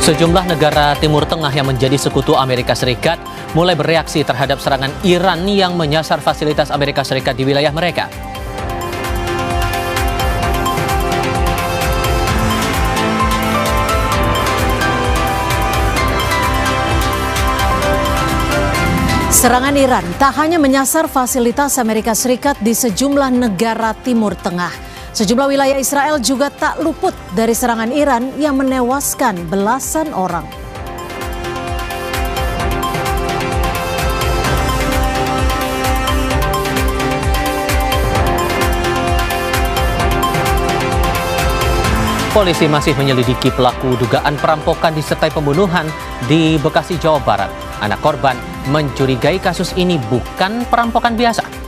Sejumlah negara Timur Tengah yang menjadi sekutu Amerika Serikat mulai bereaksi terhadap serangan Iran yang menyasar fasilitas Amerika Serikat di wilayah mereka. Serangan Iran tak hanya menyasar fasilitas Amerika Serikat di sejumlah negara Timur Tengah. Sejumlah wilayah Israel juga tak luput dari serangan Iran yang menewaskan belasan orang. Polisi masih menyelidiki pelaku dugaan perampokan disertai pembunuhan di Bekasi, Jawa Barat. Anak korban mencurigai kasus ini bukan perampokan biasa.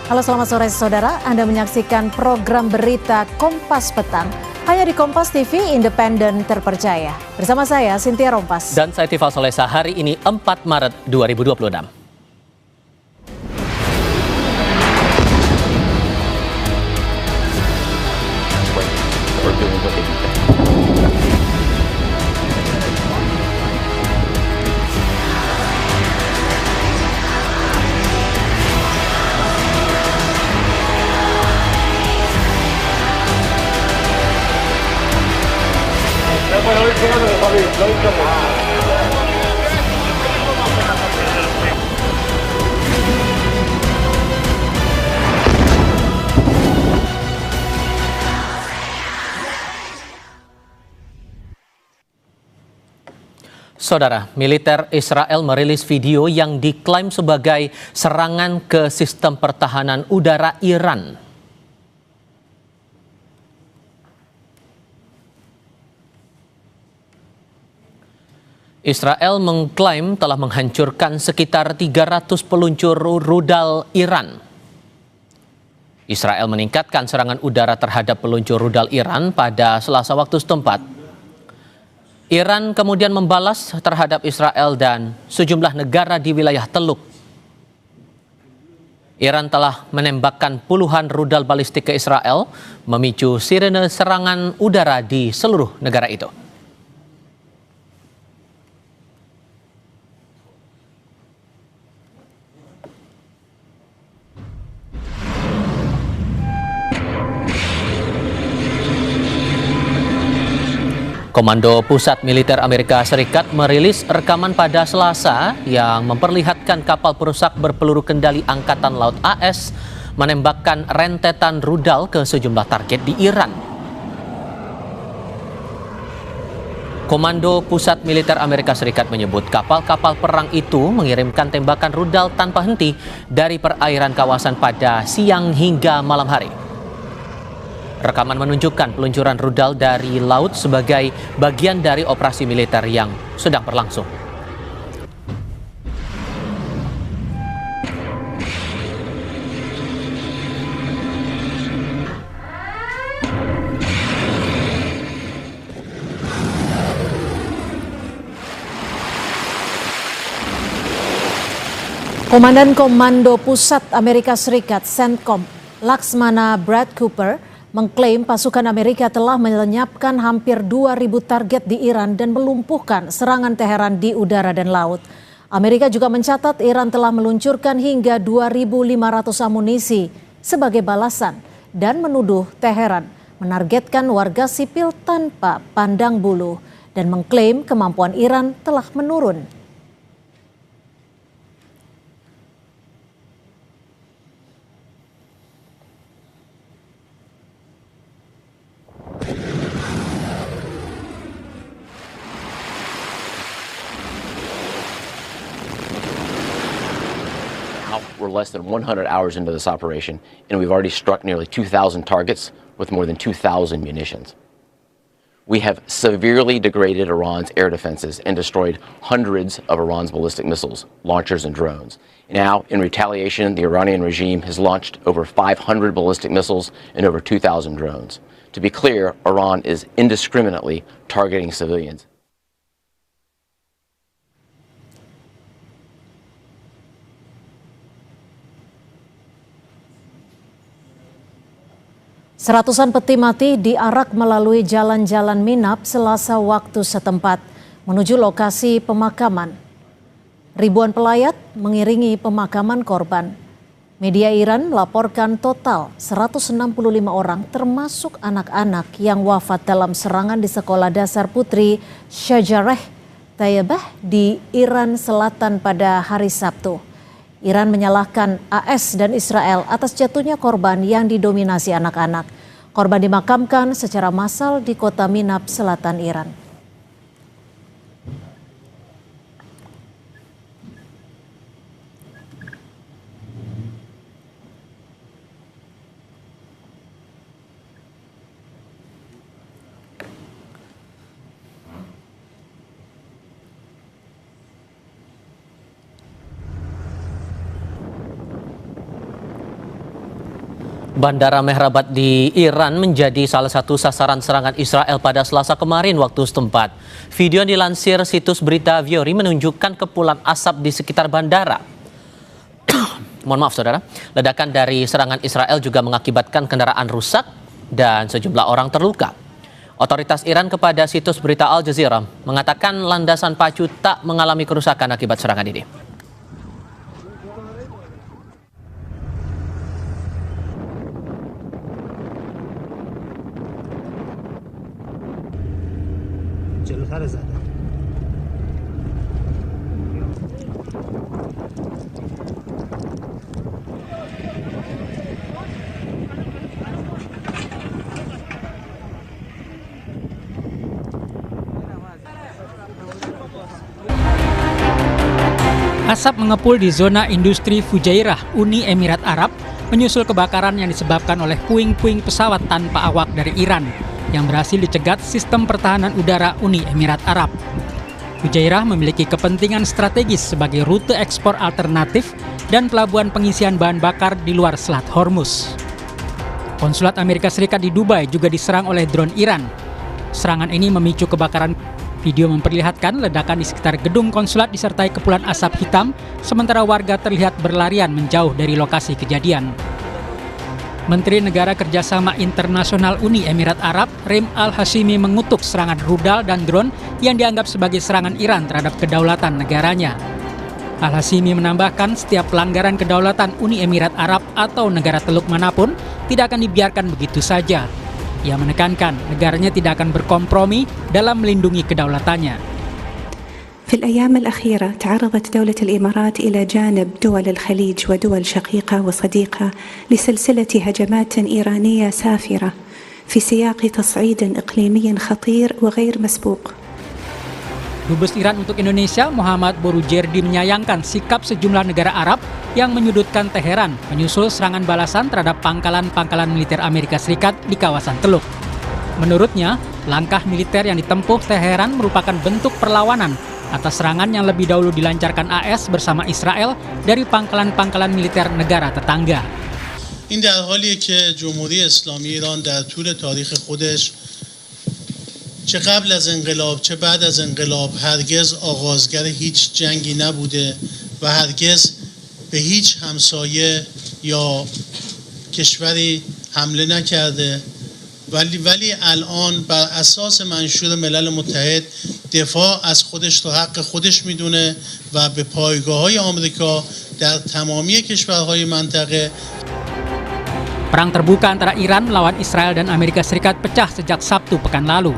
Halo, selamat sore saudara. Anda menyaksikan program berita Kompas Petang hanya di Kompas TV Independen Terpercaya. Bersama saya Cynthia Rompas. Dan saya Tifal Solesa. Hari ini 4 Maret 2026. Saudara, militer Israel merilis video yang diklaim sebagai serangan ke sistem pertahanan udara Iran. Israel mengklaim telah menghancurkan sekitar 300 peluncur rudal Iran. Israel meningkatkan serangan udara terhadap peluncur rudal Iran pada Selasa waktu setempat. Iran kemudian membalas terhadap Israel dan sejumlah negara di wilayah Teluk. Iran telah menembakkan puluhan rudal balistik ke Israel, memicu sirene serangan udara di seluruh negara itu. Komando Pusat Militer Amerika Serikat merilis rekaman pada Selasa yang memperlihatkan kapal perusak berpeluru kendali Angkatan Laut AS menembakkan rentetan rudal ke sejumlah target di Iran. Komando Pusat Militer Amerika Serikat menyebut kapal-kapal perang itu mengirimkan tembakan rudal tanpa henti dari perairan kawasan pada siang hingga malam hari. Rekaman menunjukkan peluncuran rudal dari laut sebagai bagian dari operasi militer yang sedang berlangsung. Komandan Komando Pusat Amerika Serikat CENTCOM Laksmana Brad Cooper mengklaim pasukan Amerika telah melenyapkan hampir 2.000 target di Iran dan melumpuhkan serangan Teheran di udara dan laut. Amerika juga mencatat Iran telah meluncurkan hingga 2.500 amunisi sebagai balasan dan menuduh Teheran menargetkan warga sipil tanpa pandang bulu dan mengklaim kemampuan Iran telah menurun. We're less than 100 hours into this operation, and we've already struck nearly 2,000 targets with more than 2,000 munitions. We have severely degraded Iran's air defenses and destroyed hundreds of Iran's ballistic missiles, launchers, and drones. Now, in retaliation, the Iranian regime has launched over 500 ballistic missiles and over 2,000 drones. To be clear, Iran is indiscriminately targeting civilians. Seratusan peti mati diarak melalui jalan-jalan Minab Selasa waktu setempat menuju lokasi pemakaman. Ribuan pelayat mengiringi pemakaman korban. Media Iran melaporkan total 165 orang termasuk anak-anak yang wafat dalam serangan di sekolah dasar putri Shajareh Tayyibah di Iran Selatan pada hari Sabtu. Iran menyalahkan AS dan Israel atas jatuhnya korban yang didominasi anak-anak. Korban dimakamkan secara massal di kota Minab, selatan Iran. Bandara Mehrabat di Iran menjadi salah satu sasaran serangan Israel pada Selasa kemarin waktu setempat. Video yang dilansir situs berita Viori menunjukkan kepulan asap di sekitar bandara. Mohon maaf saudara, ledakan dari serangan Israel juga mengakibatkan kendaraan rusak dan sejumlah orang terluka. Otoritas Iran kepada situs berita Al Jazeera mengatakan landasan pacu tak mengalami kerusakan akibat serangan ini. Asap mengepul di zona industri Fujairah, Uni Emirat Arab, menyusul kebakaran yang disebabkan oleh puing-puing pesawat tanpa awak dari Iran yang berhasil dicegat sistem pertahanan udara Uni Emirat Arab. Fujairah memiliki kepentingan strategis sebagai rute ekspor alternatif dan pelabuhan pengisian bahan bakar di luar Selat Hormuz. Konsulat Amerika Serikat di Dubai juga diserang oleh drone Iran. Serangan ini memicu kebakaran. Video memperlihatkan ledakan di sekitar gedung konsulat disertai kepulan asap hitam, sementara warga terlihat berlarian menjauh dari lokasi kejadian. Menteri Negara Kerjasama Internasional Uni Emirat Arab, Reem Al-Hashimi, mengutuk serangan rudal dan drone yang dianggap sebagai serangan Iran terhadap kedaulatan negaranya. Al-Hashimi menambahkan setiap pelanggaran kedaulatan Uni Emirat Arab atau negara Teluk manapun tidak akan dibiarkan begitu saja. Ia menekankan negaranya tidak akan berkompromi dalam melindungi kedaulatannya. في الأيام الأخيرة تعرضت دولة الإمارات إلى جانب دول الخليج ودول شقيقة وصديقة لسلسلة هجمات إيرانية سافرة في سياق تصعيد إقليمي خطير وغير مسبوق. Dubes Iran untuk Indonesia, Muhammad Borujerdi, menyayangkan sikap sejumlah negara Arab yang menyudutkan Teheran menyusul serangan balasan terhadap pangkalan-pangkalan militer Amerika Serikat di kawasan Teluk. Menurutnya, langkah militer yang ditempuh Teheran merupakan bentuk perlawanan atas serangan yang lebih dahulu dilancarkan AS bersama Israel dari pangkalan-pangkalan militer negara tetangga. این در حالیه که جمهوری اسلامی ایران در طول تاریخ خودش چه قبل از انقلاب چه بعد از انقلاب هرگز آغازگر هیچ جنگی نبوده و هرگز به هیچ همسایه یا کشوری حمله نکرده ولی الان بر اساس منشور ملل متحد دفاع از خودش رو حق خودش میدونه و به پایگاه‌های آمریکا در تمامی کشورهای منطقه. Perang terbuka antara Iran melawan Israel dan Amerika Serikat pecah sejak Sabtu pekan lalu.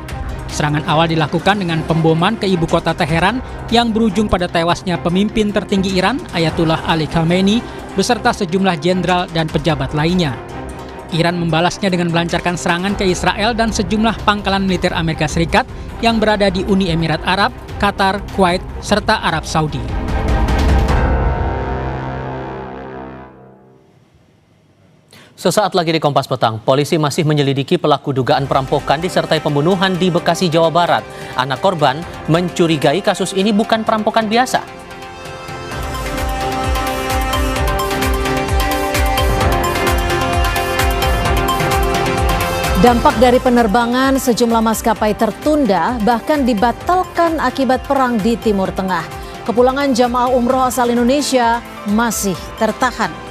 Serangan awal dilakukan dengan pemboman ke ibu kota Teheran yang berujung pada tewasnya pemimpin tertinggi Iran, Ayatullah Ali Khamenei, beserta sejumlah jenderal dan pejabat lainnya. Iran membalasnya dengan melancarkan serangan ke Israel dan sejumlah pangkalan militer Amerika Serikat yang berada di Uni Emirat Arab, Qatar, Kuwait, serta Arab Saudi. Sesaat lagi di Kompas Petang, polisi masih menyelidiki pelaku dugaan perampokan disertai pembunuhan di Bekasi, Jawa Barat. Anak korban mencurigai kasus ini bukan perampokan biasa. Dampak dari penerbangan sejumlah maskapai tertunda bahkan dibatalkan akibat perang di Timur Tengah. Kepulangan jamaah umroh asal Indonesia masih tertahan.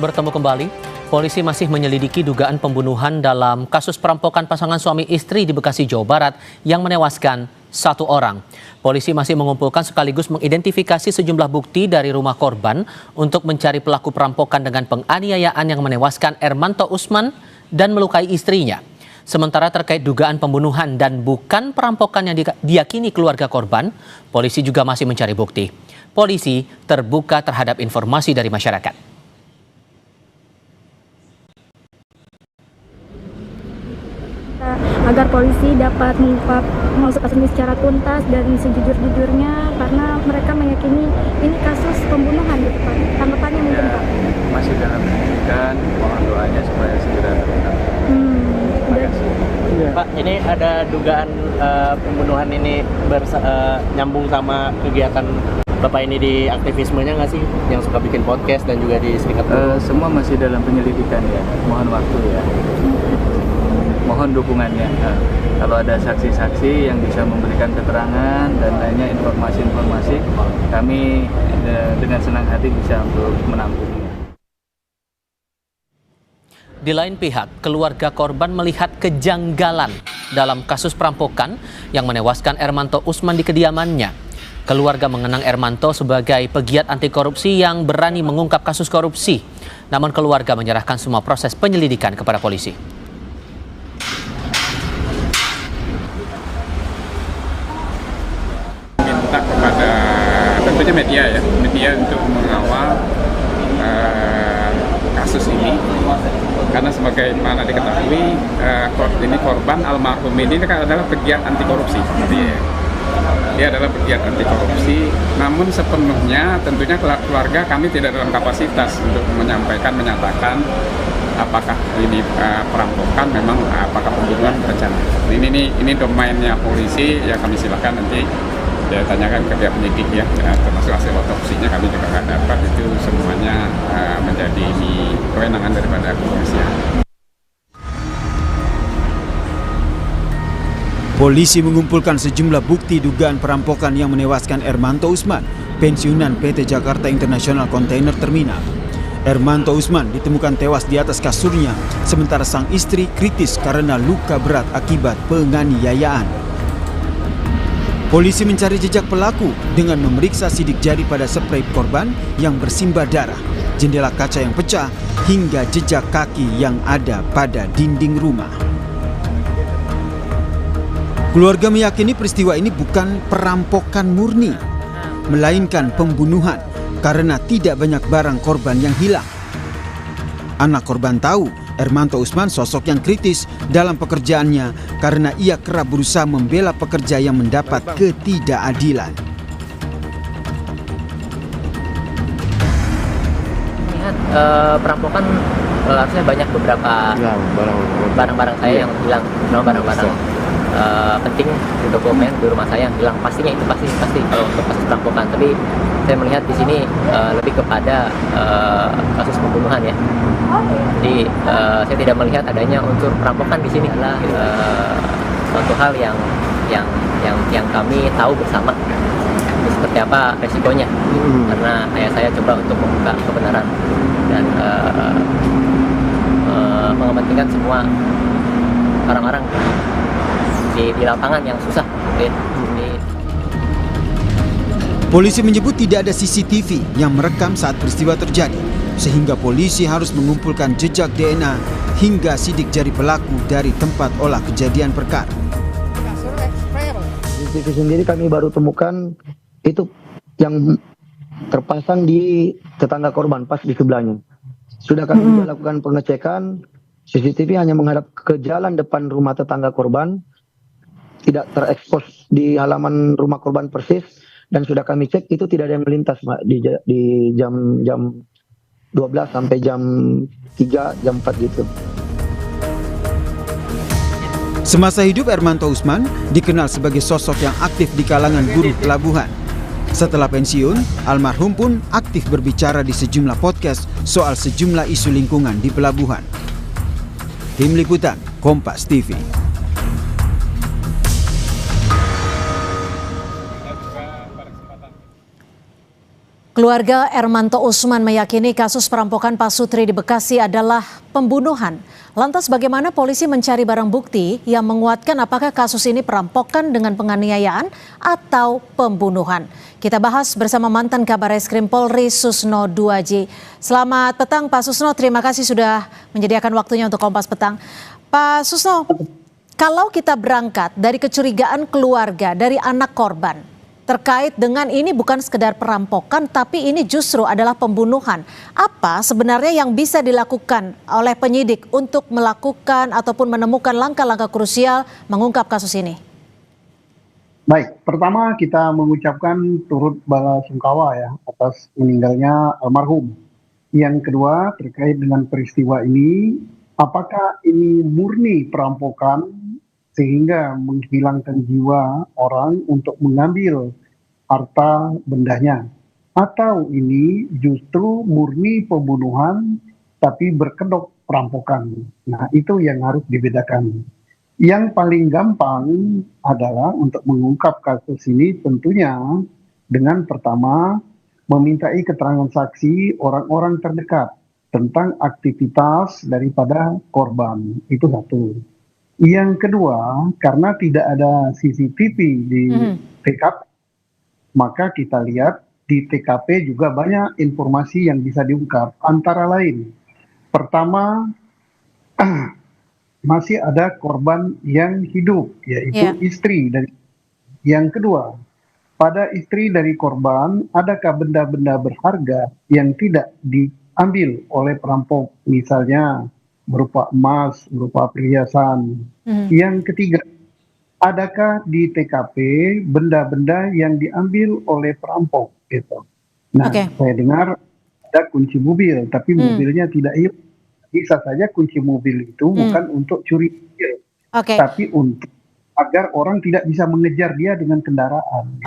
Bertemu kembali, polisi masih menyelidiki dugaan pembunuhan dalam kasus perampokan pasangan suami istri di Bekasi, Jawa Barat yang menewaskan satu orang. Polisi masih mengumpulkan sekaligus mengidentifikasi sejumlah bukti dari rumah korban untuk mencari pelaku perampokan dengan penganiayaan yang menewaskan Ermanto Usman dan melukai istrinya. Sementara terkait dugaan pembunuhan dan bukan perampokan yang diyakini keluarga korban, polisi juga masih mencari bukti. Polisi terbuka terhadap informasi dari masyarakat. Agar polisi dapat mengungkap kasus ini secara tuntas dan sejujur-jujurnya, karena mereka meyakini ini kasus pembunuhan gitu Pak. Tanggapannya mungkin Pak? Masih dalam penyelidikan, mohon doanya supaya segera terungkap. Terima kasih. Pak, ini ada dugaan pembunuhan ini nyambung sama kegiatan Bapak ini di aktivismenya nggak sih? Yang suka bikin podcast dan juga di Serikat Buruh? Semua masih dalam penyelidikan ya, mohon waktu ya. Mohon dukungannya. Kalau ada saksi-saksi yang bisa memberikan keterangan dan lainnya informasi-informasi, kami dengan senang hati bisa untuk menampungnya. Di lain pihak, keluarga korban melihat kejanggalan dalam kasus perampokan yang menewaskan Ermanto Usman di kediamannya. Keluarga mengenang Ermanto sebagai pegiat anti korupsi yang berani mengungkap kasus korupsi. Namun keluarga menyerahkan semua proses penyelidikan kepada polisi. Minta kepada tentunya media untuk mengawal kasus ini, karena sebagaimana diketahui ini korban almarhum ini kan adalah pegiat anti korupsi. Dia adalah pegiat anti korupsi, namun sepenuhnya tentunya keluarga kami tidak dalam kapasitas untuk menyatakan apakah ini perampokan, memang apakah pembunuhan berencana. Ini domainnya polisi, ya kami silakan nanti ya tanyakan ke pihak penyidik ya, termasuk hasil otopsinya kami juga nggak dapat, itu semuanya menjadi kewenangan daripada kepolisian. Polisi mengumpulkan sejumlah bukti dugaan perampokan yang menewaskan Ermanto Usman, pensiunan PT Jakarta International Container Terminal. Ermanto Usman ditemukan tewas di atas kasurnya, sementara sang istri kritis karena luka berat akibat penganiayaan. Polisi mencari jejak pelaku dengan memeriksa sidik jari pada sprei korban yang bersimbah darah, jendela kaca yang pecah, hingga jejak kaki yang ada pada dinding rumah. Keluarga meyakini peristiwa ini bukan perampokan murni, melainkan pembunuhan karena tidak banyak barang korban yang hilang. Anak korban tahu Ermanto Usman sosok yang kritis dalam pekerjaannya karena ia kerap berusaha membela pekerja yang mendapat ketidakadilan. Lihat perampokan harusnya banyak beberapa barang-barang saya yang hilang, barang-barang penting di dokumen di rumah saya yang hilang, pastinya itu pasti kalau untuk kasus perampokan. Tapi saya melihat di sini lebih kepada kasus pembunuhan ya. Jadi saya tidak melihat adanya unsur perampokan di sini. Adalah suatu hal yang kami tahu bersama seperti apa resikonya, karena ayah saya coba untuk membuka kebenaran dan mengepentingkan semua orang-orang di lapangan yang susah. Polisi menyebut tidak ada CCTV yang merekam saat peristiwa terjadi, sehingga polisi harus mengumpulkan jejak DNA hingga sidik jari pelaku dari tempat olah kejadian perkara. CCTV sendiri kami baru temukan itu yang terpasang di tetangga korban pas di sebelahnya. Sudah kami juga lakukan pengecekan, CCTV hanya menghadap ke jalan depan rumah tetangga korban. tidak terekspos di halaman rumah korban persis, dan sudah kami cek itu tidak ada yang melintas, Mbak, di jam 12 sampai jam 3, jam 4 gitu. Semasa hidup, Ermanto Usman dikenal sebagai sosok yang aktif di kalangan buruh pelabuhan. Setelah pensiun, almarhum pun aktif berbicara di sejumlah podcast soal sejumlah isu lingkungan di pelabuhan. Tim Liputan, Kompas TV. Keluarga Ermanto Usman meyakini kasus perampokan Pasutri di Bekasi adalah pembunuhan. Lantas bagaimana polisi mencari barang bukti yang menguatkan apakah kasus ini perampokan dengan penganiayaan atau pembunuhan? Kita bahas bersama mantan Kabareskrim Polri Susno Duaji. Selamat petang Pak Susno, terima kasih sudah menyediakan waktunya untuk Kompas Petang. Pak Susno, kalau kita berangkat dari kecurigaan keluarga, dari anak korban, terkait dengan ini bukan sekedar perampokan, tapi ini justru adalah pembunuhan. Apa sebenarnya yang bisa dilakukan oleh penyidik untuk melakukan ataupun menemukan langkah-langkah krusial mengungkap kasus ini? Baik, pertama kita mengucapkan turut bala sungkawa ya atas meninggalnya almarhum. Yang kedua, terkait dengan peristiwa ini, apakah ini murni perampokan sehingga menghilangkan jiwa orang untuk mengambil harta bendanya, atau ini justru murni pembunuhan tapi berkedok perampokan. Nah, itu yang harus dibedakan. Yang paling gampang adalah untuk mengungkap kasus ini tentunya dengan pertama memintai keterangan saksi orang-orang terdekat tentang aktivitas daripada korban. Itu satu. Yang kedua, karena tidak ada CCTV di TKP, maka kita lihat di TKP juga banyak informasi yang bisa diungkap. Antara lain, pertama, masih ada korban yang hidup, yaitu istri. Yang kedua, pada istri dari korban, adakah benda-benda berharga yang tidak diambil oleh perampok, misalnya berupa emas, berupa perhiasan. Yang ketiga, adakah di TKP benda-benda yang diambil oleh perampok gitu. Nah, saya dengar ada kunci mobil, tapi mobilnya tidak hilang. Bisa saja kunci mobil itu bukan untuk curi mobil, tapi untuk agar orang tidak bisa mengejar dia dengan kendaraan.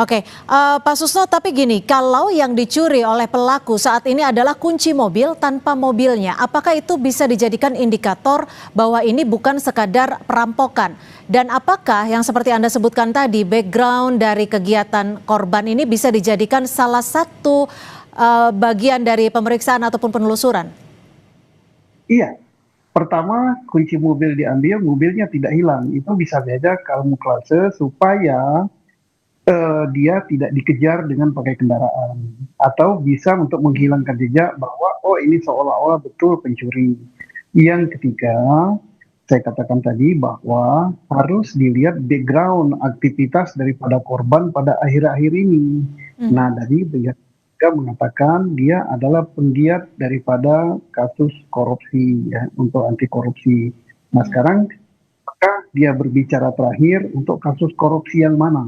Pak Susno, tapi gini, kalau yang dicuri oleh pelaku saat ini adalah kunci mobil tanpa mobilnya, apakah itu bisa dijadikan indikator bahwa ini bukan sekadar perampokan? Dan apakah yang seperti Anda sebutkan tadi, background dari kegiatan korban ini bisa dijadikan salah satu bagian dari pemeriksaan ataupun penelusuran? Iya. Pertama, kunci mobil diambil, mobilnya tidak hilang. Itu bisa saja kamuflase supaya dia tidak dikejar dengan pakai kendaraan. Atau bisa untuk menghilangkan jejak bahwa, oh ini seolah-olah betul pencuri. Yang ketiga, saya katakan tadi bahwa harus dilihat background aktivitas daripada korban pada akhir-akhir ini. Nah, dari pihak mengatakan dia adalah penggiat daripada kasus korupsi ya, untuk anti korupsi. Nah, sekarang maka dia berbicara terakhir untuk kasus korupsi yang mana.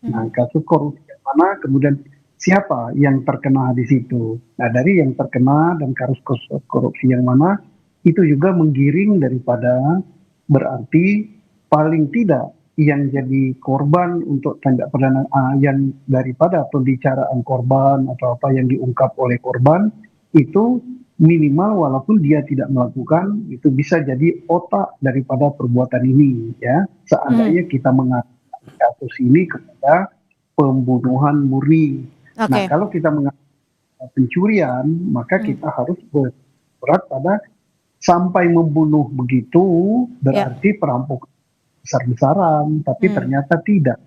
Nah, kasus korupsi yang mana, kemudian siapa yang terkena di situ. Nah, dari yang terkena dan kasus korupsi yang mana, itu juga menggiring daripada berarti paling tidak yang jadi korban untuk tindak pidana yang daripada pembicaraan korban atau apa yang diungkap oleh korban itu minimal walaupun dia tidak melakukan, itu bisa jadi otak daripada perbuatan ini ya. Seandainya kita mengatakan kasus ini kepada pembunuhan murni. Nah, kalau kita mengatakan pencurian, maka kita harus berat pada sampai membunuh begitu berarti perampokan besar-besaran, tapi ternyata tidak.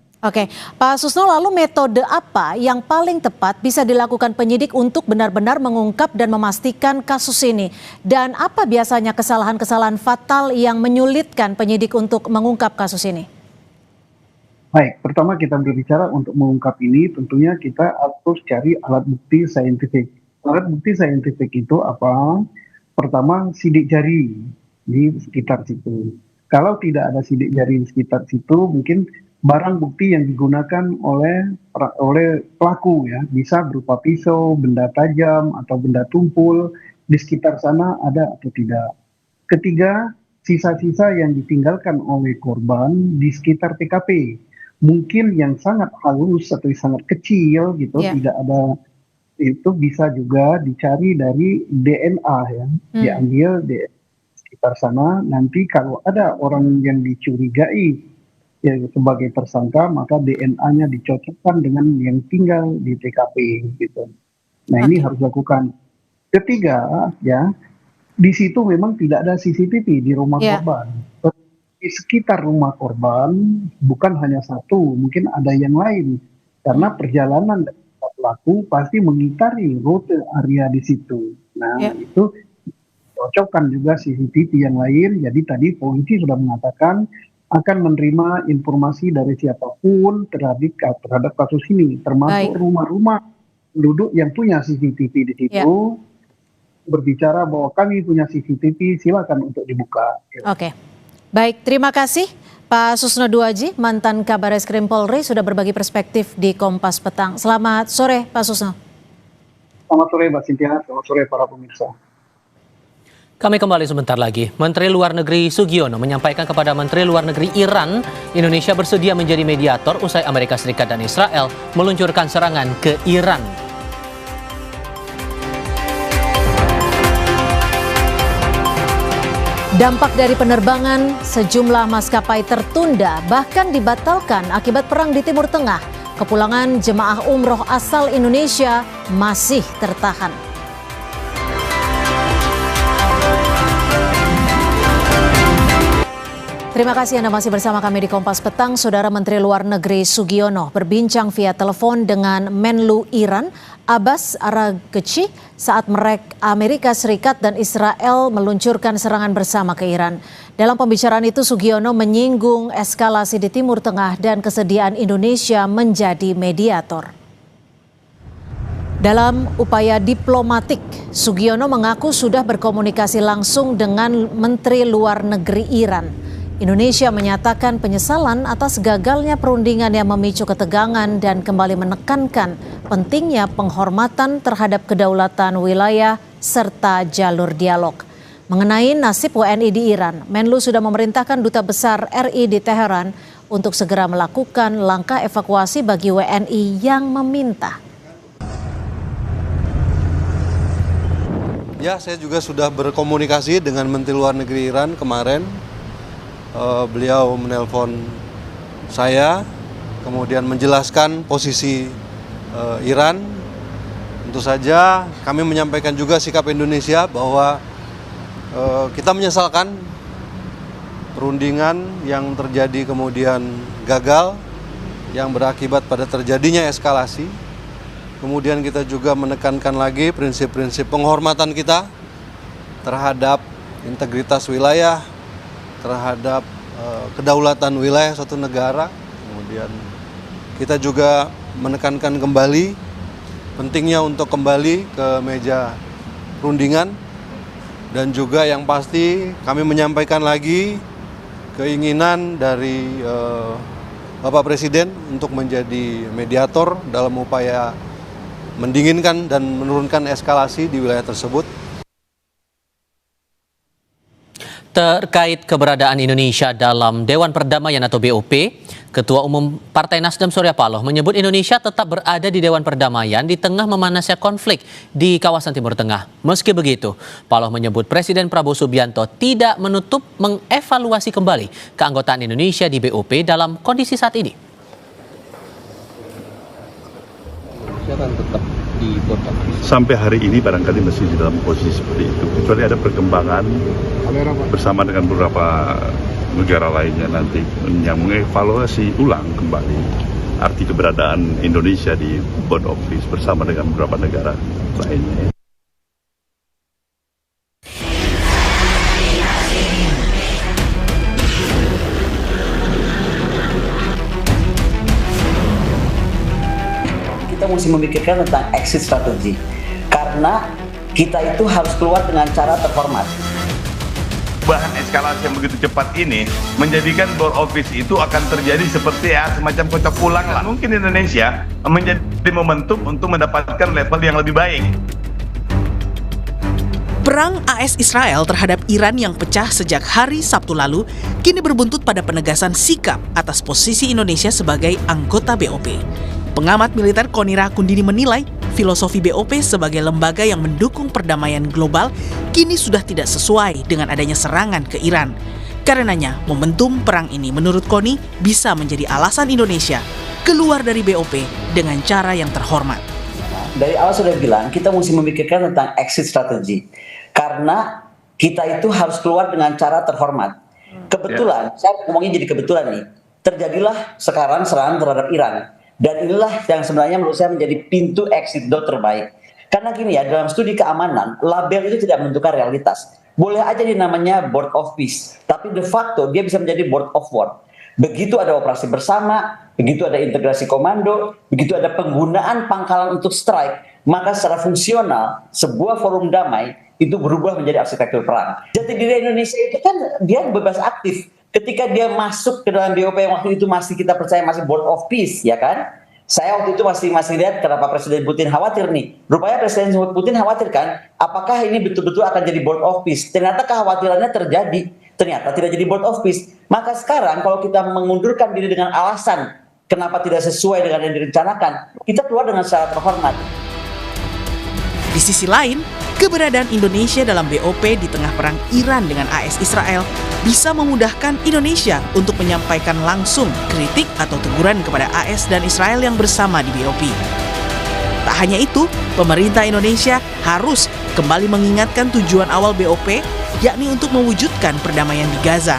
Pak Susno, lalu metode apa yang paling tepat bisa dilakukan penyidik untuk benar-benar mengungkap dan memastikan kasus ini? Dan apa biasanya kesalahan-kesalahan fatal yang menyulitkan penyidik untuk mengungkap kasus ini? Baik, pertama kita berbicara untuk mengungkap ini, tentunya kita harus cari alat bukti saintifik. Alat bukti saintifik itu apa? Pertama, sidik jari di sekitar situ. Kalau tidak ada sidik jari di sekitar situ, mungkin barang bukti yang digunakan oleh pelaku ya, bisa berupa pisau, benda tajam atau benda tumpul di sekitar sana ada atau tidak. Ketiga, sisa-sisa yang ditinggalkan oleh korban di sekitar TKP, mungkin yang sangat halus atau sangat kecil gitu, tidak ada, itu bisa juga dicari dari DNA ya, diambil di sekitar sana. Nanti kalau ada orang yang dicurigai ya sebagai tersangka, maka DNA-nya dicocokkan dengan yang tinggal di TKP gitu. Nah ini harus dilakukan. Ketiga ya, di situ memang tidak ada CCTV di rumah korban. Di sekitar rumah korban bukan hanya satu, mungkin ada yang lain. Karena perjalanan dari pelaku pasti mengitari rute area di situ. Nah itu cocokkan juga CCTV yang lain. Jadi tadi polisi sudah mengatakan akan menerima informasi dari siapapun terhadap kasus ini, termasuk rumah-rumah penduduk yang punya CCTV di situ. Berbicara bahwa kami punya CCTV, silakan untuk dibuka. Oke, baik, terima kasih Pak Susno Duaji, mantan Kabareskrim Polri, sudah berbagi perspektif di Kompas Petang. Selamat sore Pak Susno. Selamat sore Mbak Cynthia, selamat sore para pemirsa. Kami kembali sebentar lagi. Menteri Luar Negeri Sugiono menyampaikan kepada Menteri Luar Negeri Iran, Indonesia bersedia menjadi mediator usai Amerika Serikat dan Israel meluncurkan serangan ke Iran. Dampak dari penerbangan sejumlah maskapai tertunda bahkan dibatalkan akibat perang di Timur Tengah. Kepulangan jemaah umroh asal Indonesia masih tertahan. Terima kasih Anda masih bersama kami di Kompas Petang. Saudara Menteri Luar Negeri Sugiono berbincang via telepon dengan Menlu Iran Abbas Araghchi saat Amerika Serikat dan Israel meluncurkan serangan bersama ke Iran. Dalam pembicaraan itu Sugiono menyinggung eskalasi di Timur Tengah dan kesediaan Indonesia menjadi mediator. Dalam upaya diplomatik, Sugiono mengaku sudah berkomunikasi langsung dengan Menteri Luar Negeri Iran. Indonesia menyatakan penyesalan atas gagalnya perundingan yang memicu ketegangan dan kembali menekankan pentingnya penghormatan terhadap kedaulatan wilayah serta jalur dialog. Mengenai nasib WNI di Iran, Menlu sudah memerintahkan Duta Besar RI di Teheran untuk segera melakukan langkah evakuasi bagi WNI yang meminta. Ya, saya juga sudah berkomunikasi dengan Menteri Luar Negeri Iran kemarin. Beliau menelpon saya, kemudian menjelaskan posisi Iran. Tentu saja kami menyampaikan juga sikap Indonesia bahwa kita menyesalkan perundingan yang terjadi kemudian gagal, yang berakibat pada terjadinya eskalasi. Kemudian kita juga menekankan lagi prinsip-prinsip penghormatan kita terhadap integritas wilayah, terhadap kedaulatan wilayah suatu negara. Kemudian kita juga menekankan kembali pentingnya untuk kembali ke meja perundingan, dan juga yang pasti kami menyampaikan lagi keinginan dari Bapak Presiden untuk menjadi mediator dalam upaya mendinginkan dan menurunkan eskalasi di wilayah tersebut. Terkait keberadaan Indonesia dalam Dewan Perdamaian atau BOP, Ketua Umum Partai Nasdem Surya Paloh menyebut Indonesia tetap berada di Dewan Perdamaian di tengah memanasnya konflik di kawasan Timur Tengah. Meski begitu, Paloh menyebut Presiden Prabowo Subianto tidak menutup mengevaluasi kembali keanggotaan Indonesia di BOP dalam kondisi saat ini. Indonesia kan tetap di sampai hari ini barangkali masih di dalam posisi seperti itu, kecuali ada perkembangan bersama dengan beberapa negara lainnya nanti yang mengevaluasi ulang kembali arti keberadaan Indonesia di Board of Peace bersama dengan beberapa negara lainnya. Kita mesti memikirkan tentang exit strategi, karena kita itu harus keluar dengan cara terhormat. Perubahan eskalasi yang begitu cepat ini menjadikan bor office itu akan terjadi seperti semacam kocok ulang lah. Mungkin Indonesia menjadi momentum untuk mendapatkan level yang lebih baik. Perang AS-Israel terhadap Iran yang pecah sejak hari Sabtu lalu kini berbuntut pada penegasan sikap atas posisi Indonesia sebagai anggota BOP. Pengamat militer Konira Kundini menilai filosofi BOP sebagai lembaga yang mendukung perdamaian global kini sudah tidak sesuai dengan adanya serangan ke Iran. Karenanya, momentum perang ini menurut Koni bisa menjadi alasan Indonesia keluar dari BOP dengan cara yang terhormat. Dari awal sudah bilang kita mesti memikirkan tentang exit strategy. Karena kita itu harus keluar dengan cara terhormat. Kebetulan, saya ngomongnya jadi kebetulan nih, terjadilah sekarang serangan terhadap Iran. Dan inilah yang sebenarnya menurut saya menjadi pintu exit door terbaik. Karena gini ya, dalam studi keamanan, label itu tidak menentukan realitas. Boleh aja dia namanya board of peace, tapi de facto dia bisa menjadi board of war. Begitu ada operasi bersama, begitu ada integrasi komando, begitu ada penggunaan pangkalan untuk strike, maka secara fungsional, sebuah forum damai itu berubah menjadi arsitektur perang. Jati diri Indonesia itu kan dia bebas aktif. Ketika dia masuk ke dalam BOP yang waktu itu masih kita percaya masih board of peace, ya kan? Saya waktu itu masih lihat kenapa Presiden Putin khawatir nih. Rupanya Presiden Putin khawatir kan, apakah ini betul-betul akan jadi board of peace? Ternyata kekhawatirannya terjadi. Ternyata tidak jadi board of peace. Maka sekarang kalau kita mengundurkan diri dengan alasan kenapa tidak sesuai dengan yang direncanakan, kita keluar dengan secara terhormat. Di sisi lain, keberadaan Indonesia dalam BOP di tengah perang Iran dengan AS Israel bisa memudahkan Indonesia untuk menyampaikan langsung kritik atau teguran kepada AS dan Israel yang bersama di BOP. Tak hanya itu, pemerintah Indonesia harus kembali mengingatkan tujuan awal BOP, yakni untuk mewujudkan perdamaian di Gaza.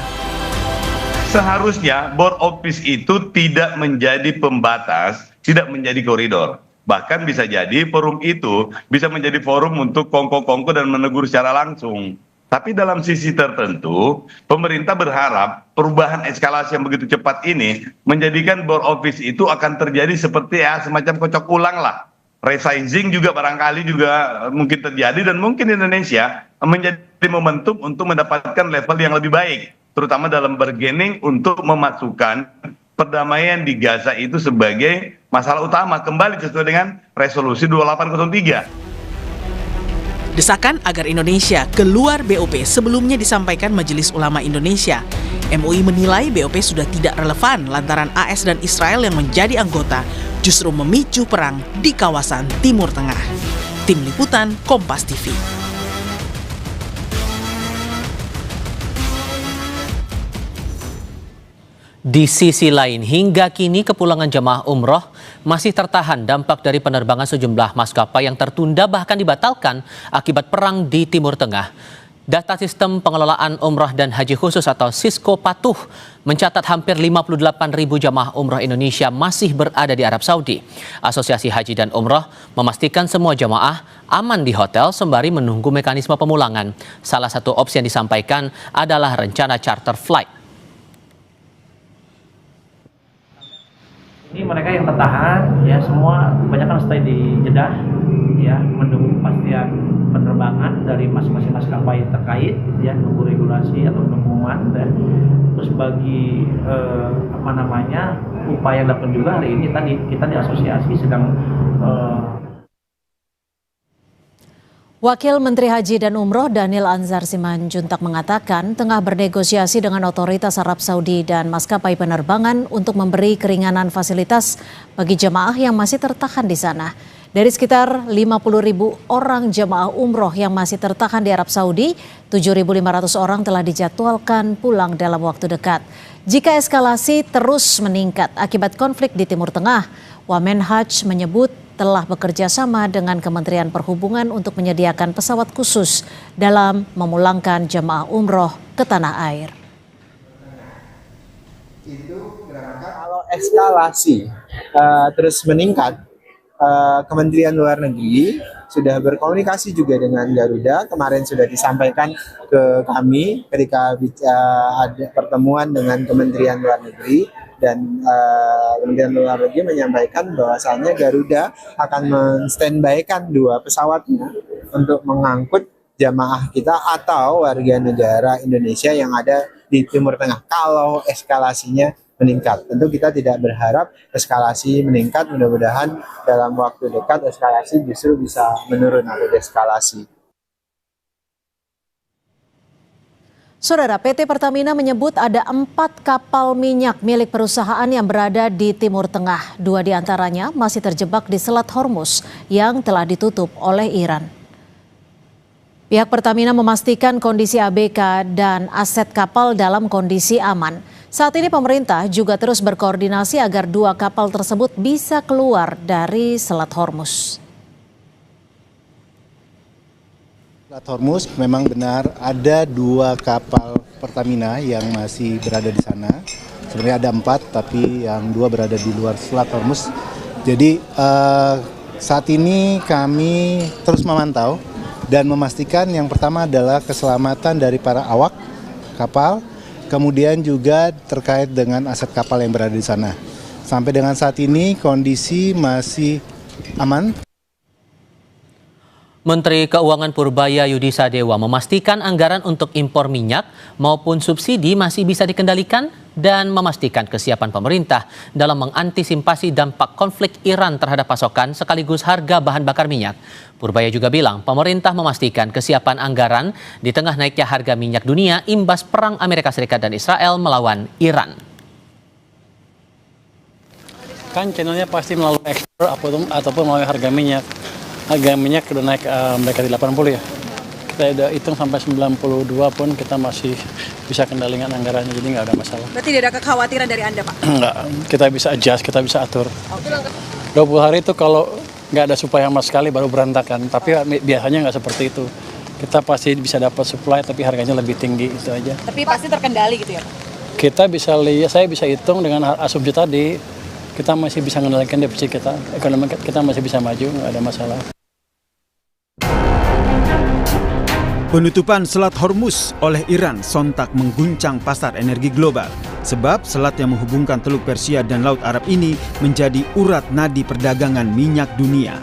Seharusnya board of peace itu tidak menjadi pembatas, tidak menjadi koridor. Bahkan bisa jadi forum itu bisa menjadi forum untuk kongko-kongko dan menegur secara langsung. Tapi dalam sisi tertentu, pemerintah berharap perubahan eskalasi yang begitu cepat ini menjadikan board of peace itu akan terjadi seperti semacam kocok ulang lah. Resizing juga barangkali juga mungkin terjadi dan mungkin Indonesia menjadi momentum untuk mendapatkan level yang lebih baik. Terutama dalam bargaining untuk memasukkan perdamaian di Gaza itu sebagai masalah utama kembali sesuai dengan resolusi 2803. Desakan agar Indonesia keluar BOP sebelumnya disampaikan Majelis Ulama Indonesia. MUI menilai BOP sudah tidak relevan lantaran AS dan Israel yang menjadi anggota justru memicu perang di kawasan Timur Tengah. Tim Liputan Kompas TV. Di sisi lain, hingga kini kepulangan jemaah umroh masih tertahan dampak dari penerbangan sejumlah maskapai yang tertunda bahkan dibatalkan akibat perang di Timur Tengah. Data Sistem Pengelolaan Umroh dan Haji Khusus atau Sisko Patuh mencatat hampir 58.000 jemaah umroh Indonesia masih berada di Arab Saudi. Asosiasi Haji dan Umroh memastikan semua jemaah aman di hotel sembari menunggu mekanisme pemulangan. Salah satu opsi yang disampaikan adalah rencana charter flight. Ini mereka yang tertahan ya semua kebanyakan stay di Jeddah ya menunggu kepastian penerbangan dari masing-masing maskapai terkait ya nunggu regulasi atau pengumuman dan terus bagi upaya yang dilakukan juga hari ini tadi kita di asosiasi sedang Wakil Menteri Haji dan Umroh Daniel Anzar Simanjuntak mengatakan tengah bernegosiasi dengan otoritas Arab Saudi dan maskapai penerbangan untuk memberi keringanan fasilitas bagi jemaah yang masih tertahan di sana. Dari sekitar 50.000 orang jemaah umroh yang masih tertahan di Arab Saudi, 7.500 orang telah dijadwalkan pulang dalam waktu dekat. Jika eskalasi terus meningkat akibat konflik di Timur Tengah, Wamenhaj menyebut telah bekerja sama dengan Kementerian Perhubungan untuk menyediakan pesawat khusus dalam memulangkan jemaah umroh ke tanah air. Kalau eskalasi terus meningkat, Kementerian Luar Negeri sudah berkomunikasi juga dengan Garuda. Kemarin sudah disampaikan ke kami ketika ada pertemuan dengan Kementerian Luar Negeri. Dan Kementerian Luar Negeri menyampaikan bahwasannya Garuda akan men-standby-kan 2 pesawatnya untuk mengangkut jamaah kita atau warga negara Indonesia yang ada di Timur Tengah kalau eskalasinya meningkat. Tentu kita tidak berharap eskalasi meningkat, mudah-mudahan dalam waktu dekat eskalasi justru bisa menurun atau deeskalasi. Saudara, PT Pertamina menyebut ada 4 kapal minyak milik perusahaan yang berada di Timur Tengah. 2 diantaranya masih terjebak di Selat Hormuz yang telah ditutup oleh Iran. Pihak Pertamina memastikan kondisi ABK dan aset kapal dalam kondisi aman. Saat ini pemerintah juga terus berkoordinasi agar 2 kapal tersebut bisa keluar dari Selat Hormuz. Selat Hormuz memang benar ada 2 kapal Pertamina yang masih berada di sana. Sebenarnya ada 4, tapi yang 2 berada di luar Selat Hormuz. Jadi saat ini kami terus memantau dan memastikan yang pertama adalah keselamatan dari para awak kapal, kemudian juga terkait dengan aset kapal yang berada di sana. Sampai dengan saat ini kondisi masih aman. Menteri Keuangan Purbaya Yudi Sadewa memastikan anggaran untuk impor minyak maupun subsidi masih bisa dikendalikan dan memastikan kesiapan pemerintah dalam mengantisipasi dampak konflik Iran terhadap pasokan sekaligus harga bahan bakar minyak. Purbaya juga bilang pemerintah memastikan kesiapan anggaran di tengah naiknya harga minyak dunia imbas perang Amerika Serikat dan Israel melawan Iran. Kan channelnya pasti melalui ekspor ataupun melalui harga minyak. Harga minyak udah naik mereka di 80 ya. Kita udah hitung sampai 92 pun kita masih bisa kendalikan anggarannya, jadi nggak ada masalah. Berarti tidak ada kekhawatiran dari Anda, Pak? Nggak, kita bisa adjust, kita bisa atur. 20 hari itu kalau nggak ada supply sama sekali baru berantakan, tapi biasanya nggak seperti itu. Kita pasti bisa dapat supply tapi harganya lebih tinggi, itu aja. Tapi pasti terkendali gitu ya, Pak? Kita bisa lihat, saya bisa hitung dengan asumsi tadi, kita masih bisa mengendalikan defisit kita, ekonomi kita masih bisa maju, nggak ada masalah. Penutupan Selat Hormuz oleh Iran sontak mengguncang pasar energi global. Sebab selat yang menghubungkan Teluk Persia dan Laut Arab ini menjadi urat nadi perdagangan minyak dunia.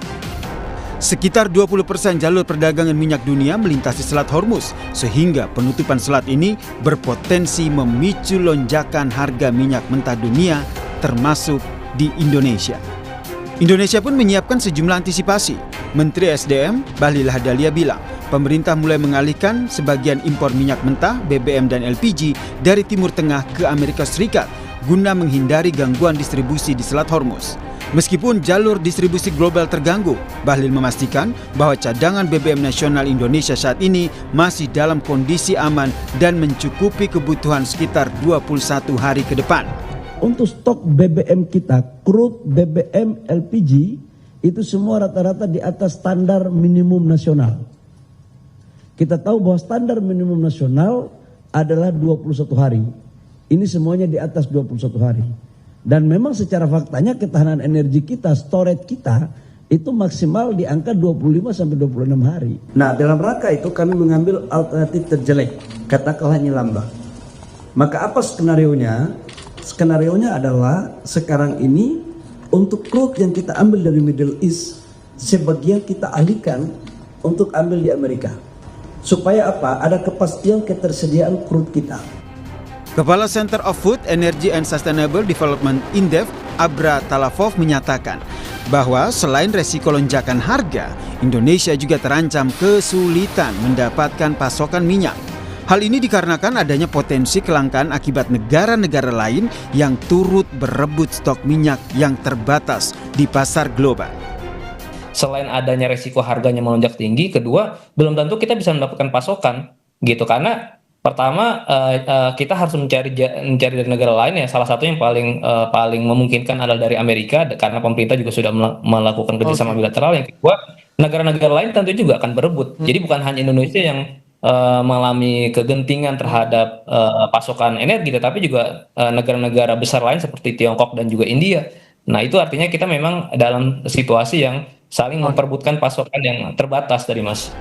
Sekitar 20% jalur perdagangan minyak dunia melintasi Selat Hormuz, sehingga penutupan selat ini berpotensi memicu lonjakan harga minyak mentah dunia, termasuk di Indonesia. Indonesia pun menyiapkan sejumlah antisipasi. Menteri SDM Bahlil Lahadalia bilang, pemerintah mulai mengalihkan sebagian impor minyak mentah, BBM dan LPG dari Timur Tengah ke Amerika Serikat guna menghindari gangguan distribusi di Selat Hormuz. Meskipun jalur distribusi global terganggu, Bahlil memastikan bahwa cadangan BBM nasional Indonesia saat ini masih dalam kondisi aman dan mencukupi kebutuhan sekitar 21 hari ke depan. Untuk stok BBM kita, crude, BBM, LPG, itu semua rata-rata di atas standar minimum nasional. Kita tahu bahwa standar minimum nasional adalah 21 hari. Ini semuanya di atas 21 hari. Dan memang secara faktanya ketahanan energi kita, storage kita, itu maksimal di angka 25-26 hari. Nah, dalam rangka itu kami mengambil alternatif terjelek, katakanlah Nyilamba. Maka apa skenarionya? Skenarionya adalah sekarang ini untuk crude yang kita ambil dari Middle East, sebagian kita alihkan untuk ambil di Amerika. Supaya apa? Ada kepastian ketersediaan crude kita. Kepala Center of Food, Energy and Sustainable Development INDEF, Abra Talafov menyatakan bahwa selain resiko lonjakan harga, Indonesia juga terancam kesulitan mendapatkan pasokan minyak. Hal ini dikarenakan adanya potensi kelangkaan akibat negara-negara lain yang turut berebut stok minyak yang terbatas di pasar global. Selain adanya resiko harganya melonjak tinggi, kedua belum tentu kita bisa mendapatkan pasokan gitu, karena pertama kita harus mencari dari negara lain ya. Salah satu yang paling memungkinkan adalah dari Amerika karena pemerintah juga sudah melakukan kerjasama bilateral. Yang kedua, negara-negara lain tentu juga akan berebut. Jadi bukan hanya Indonesia yang mengalami kegentingan terhadap pasokan energi, tetapi juga negara-negara besar lain seperti Tiongkok dan juga India. Nah, itu artinya kita memang dalam situasi yang saling memperebutkan pasokan yang terbatas dari Mas.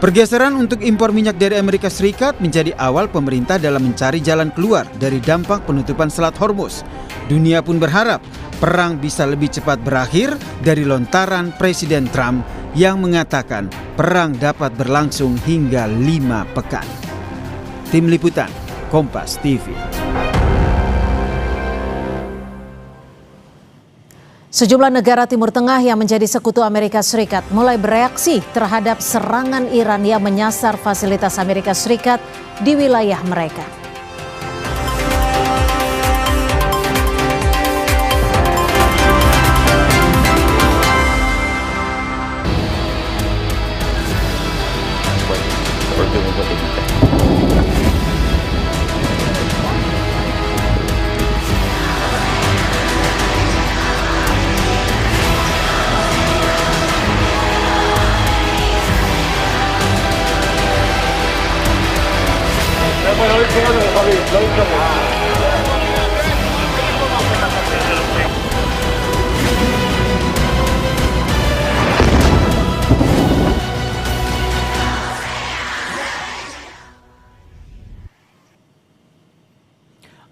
Pergeseran untuk impor minyak dari Amerika Serikat menjadi awal pemerintah dalam mencari jalan keluar dari dampak penutupan Selat Hormuz. Dunia pun berharap perang bisa lebih cepat berakhir dari lontaran Presiden Trump yang mengatakan perang dapat berlangsung hingga 5 pekan. Tim Liputan, Kompas TV. Sejumlah negara Timur Tengah yang menjadi sekutu Amerika Serikat mulai bereaksi terhadap serangan Iran yang menyasar fasilitas Amerika Serikat di wilayah mereka.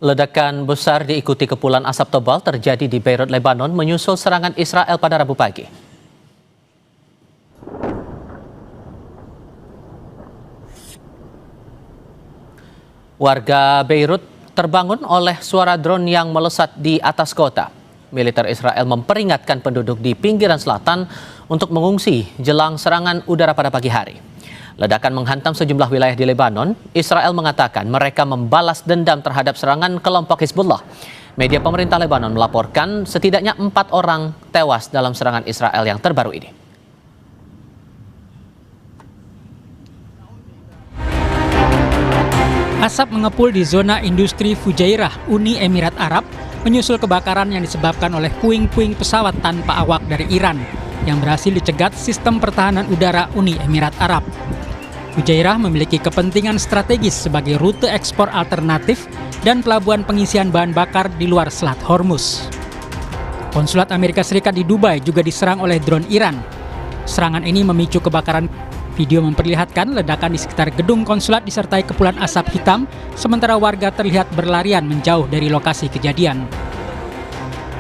Ledakan besar diikuti kepulan asap tebal terjadi di Beirut, Lebanon menyusul serangan Israel pada Rabu pagi. Warga Beirut terbangun oleh suara drone yang melesat di atas kota. Militer Israel memperingatkan penduduk di pinggiran selatan untuk mengungsi jelang serangan udara pada pagi hari. Ledakan menghantam sejumlah wilayah di Lebanon. Israel mengatakan mereka membalas dendam terhadap serangan kelompok Hizbullah. Media pemerintah Lebanon melaporkan setidaknya 4 orang tewas dalam serangan Israel yang terbaru ini. Asap mengepul di zona industri Fujairah, Uni Emirat Arab, menyusul kebakaran yang disebabkan oleh puing-puing pesawat tanpa awak dari Iran yang berhasil dicegat sistem pertahanan udara Uni Emirat Arab. Fujairah memiliki kepentingan strategis sebagai rute ekspor alternatif dan pelabuhan pengisian bahan bakar di luar Selat Hormuz. Konsulat Amerika Serikat di Dubai juga diserang oleh drone Iran. Serangan ini memicu kebakaran. Video memperlihatkan ledakan di sekitar gedung konsulat disertai kepulan asap hitam, sementara warga terlihat berlarian menjauh dari lokasi kejadian.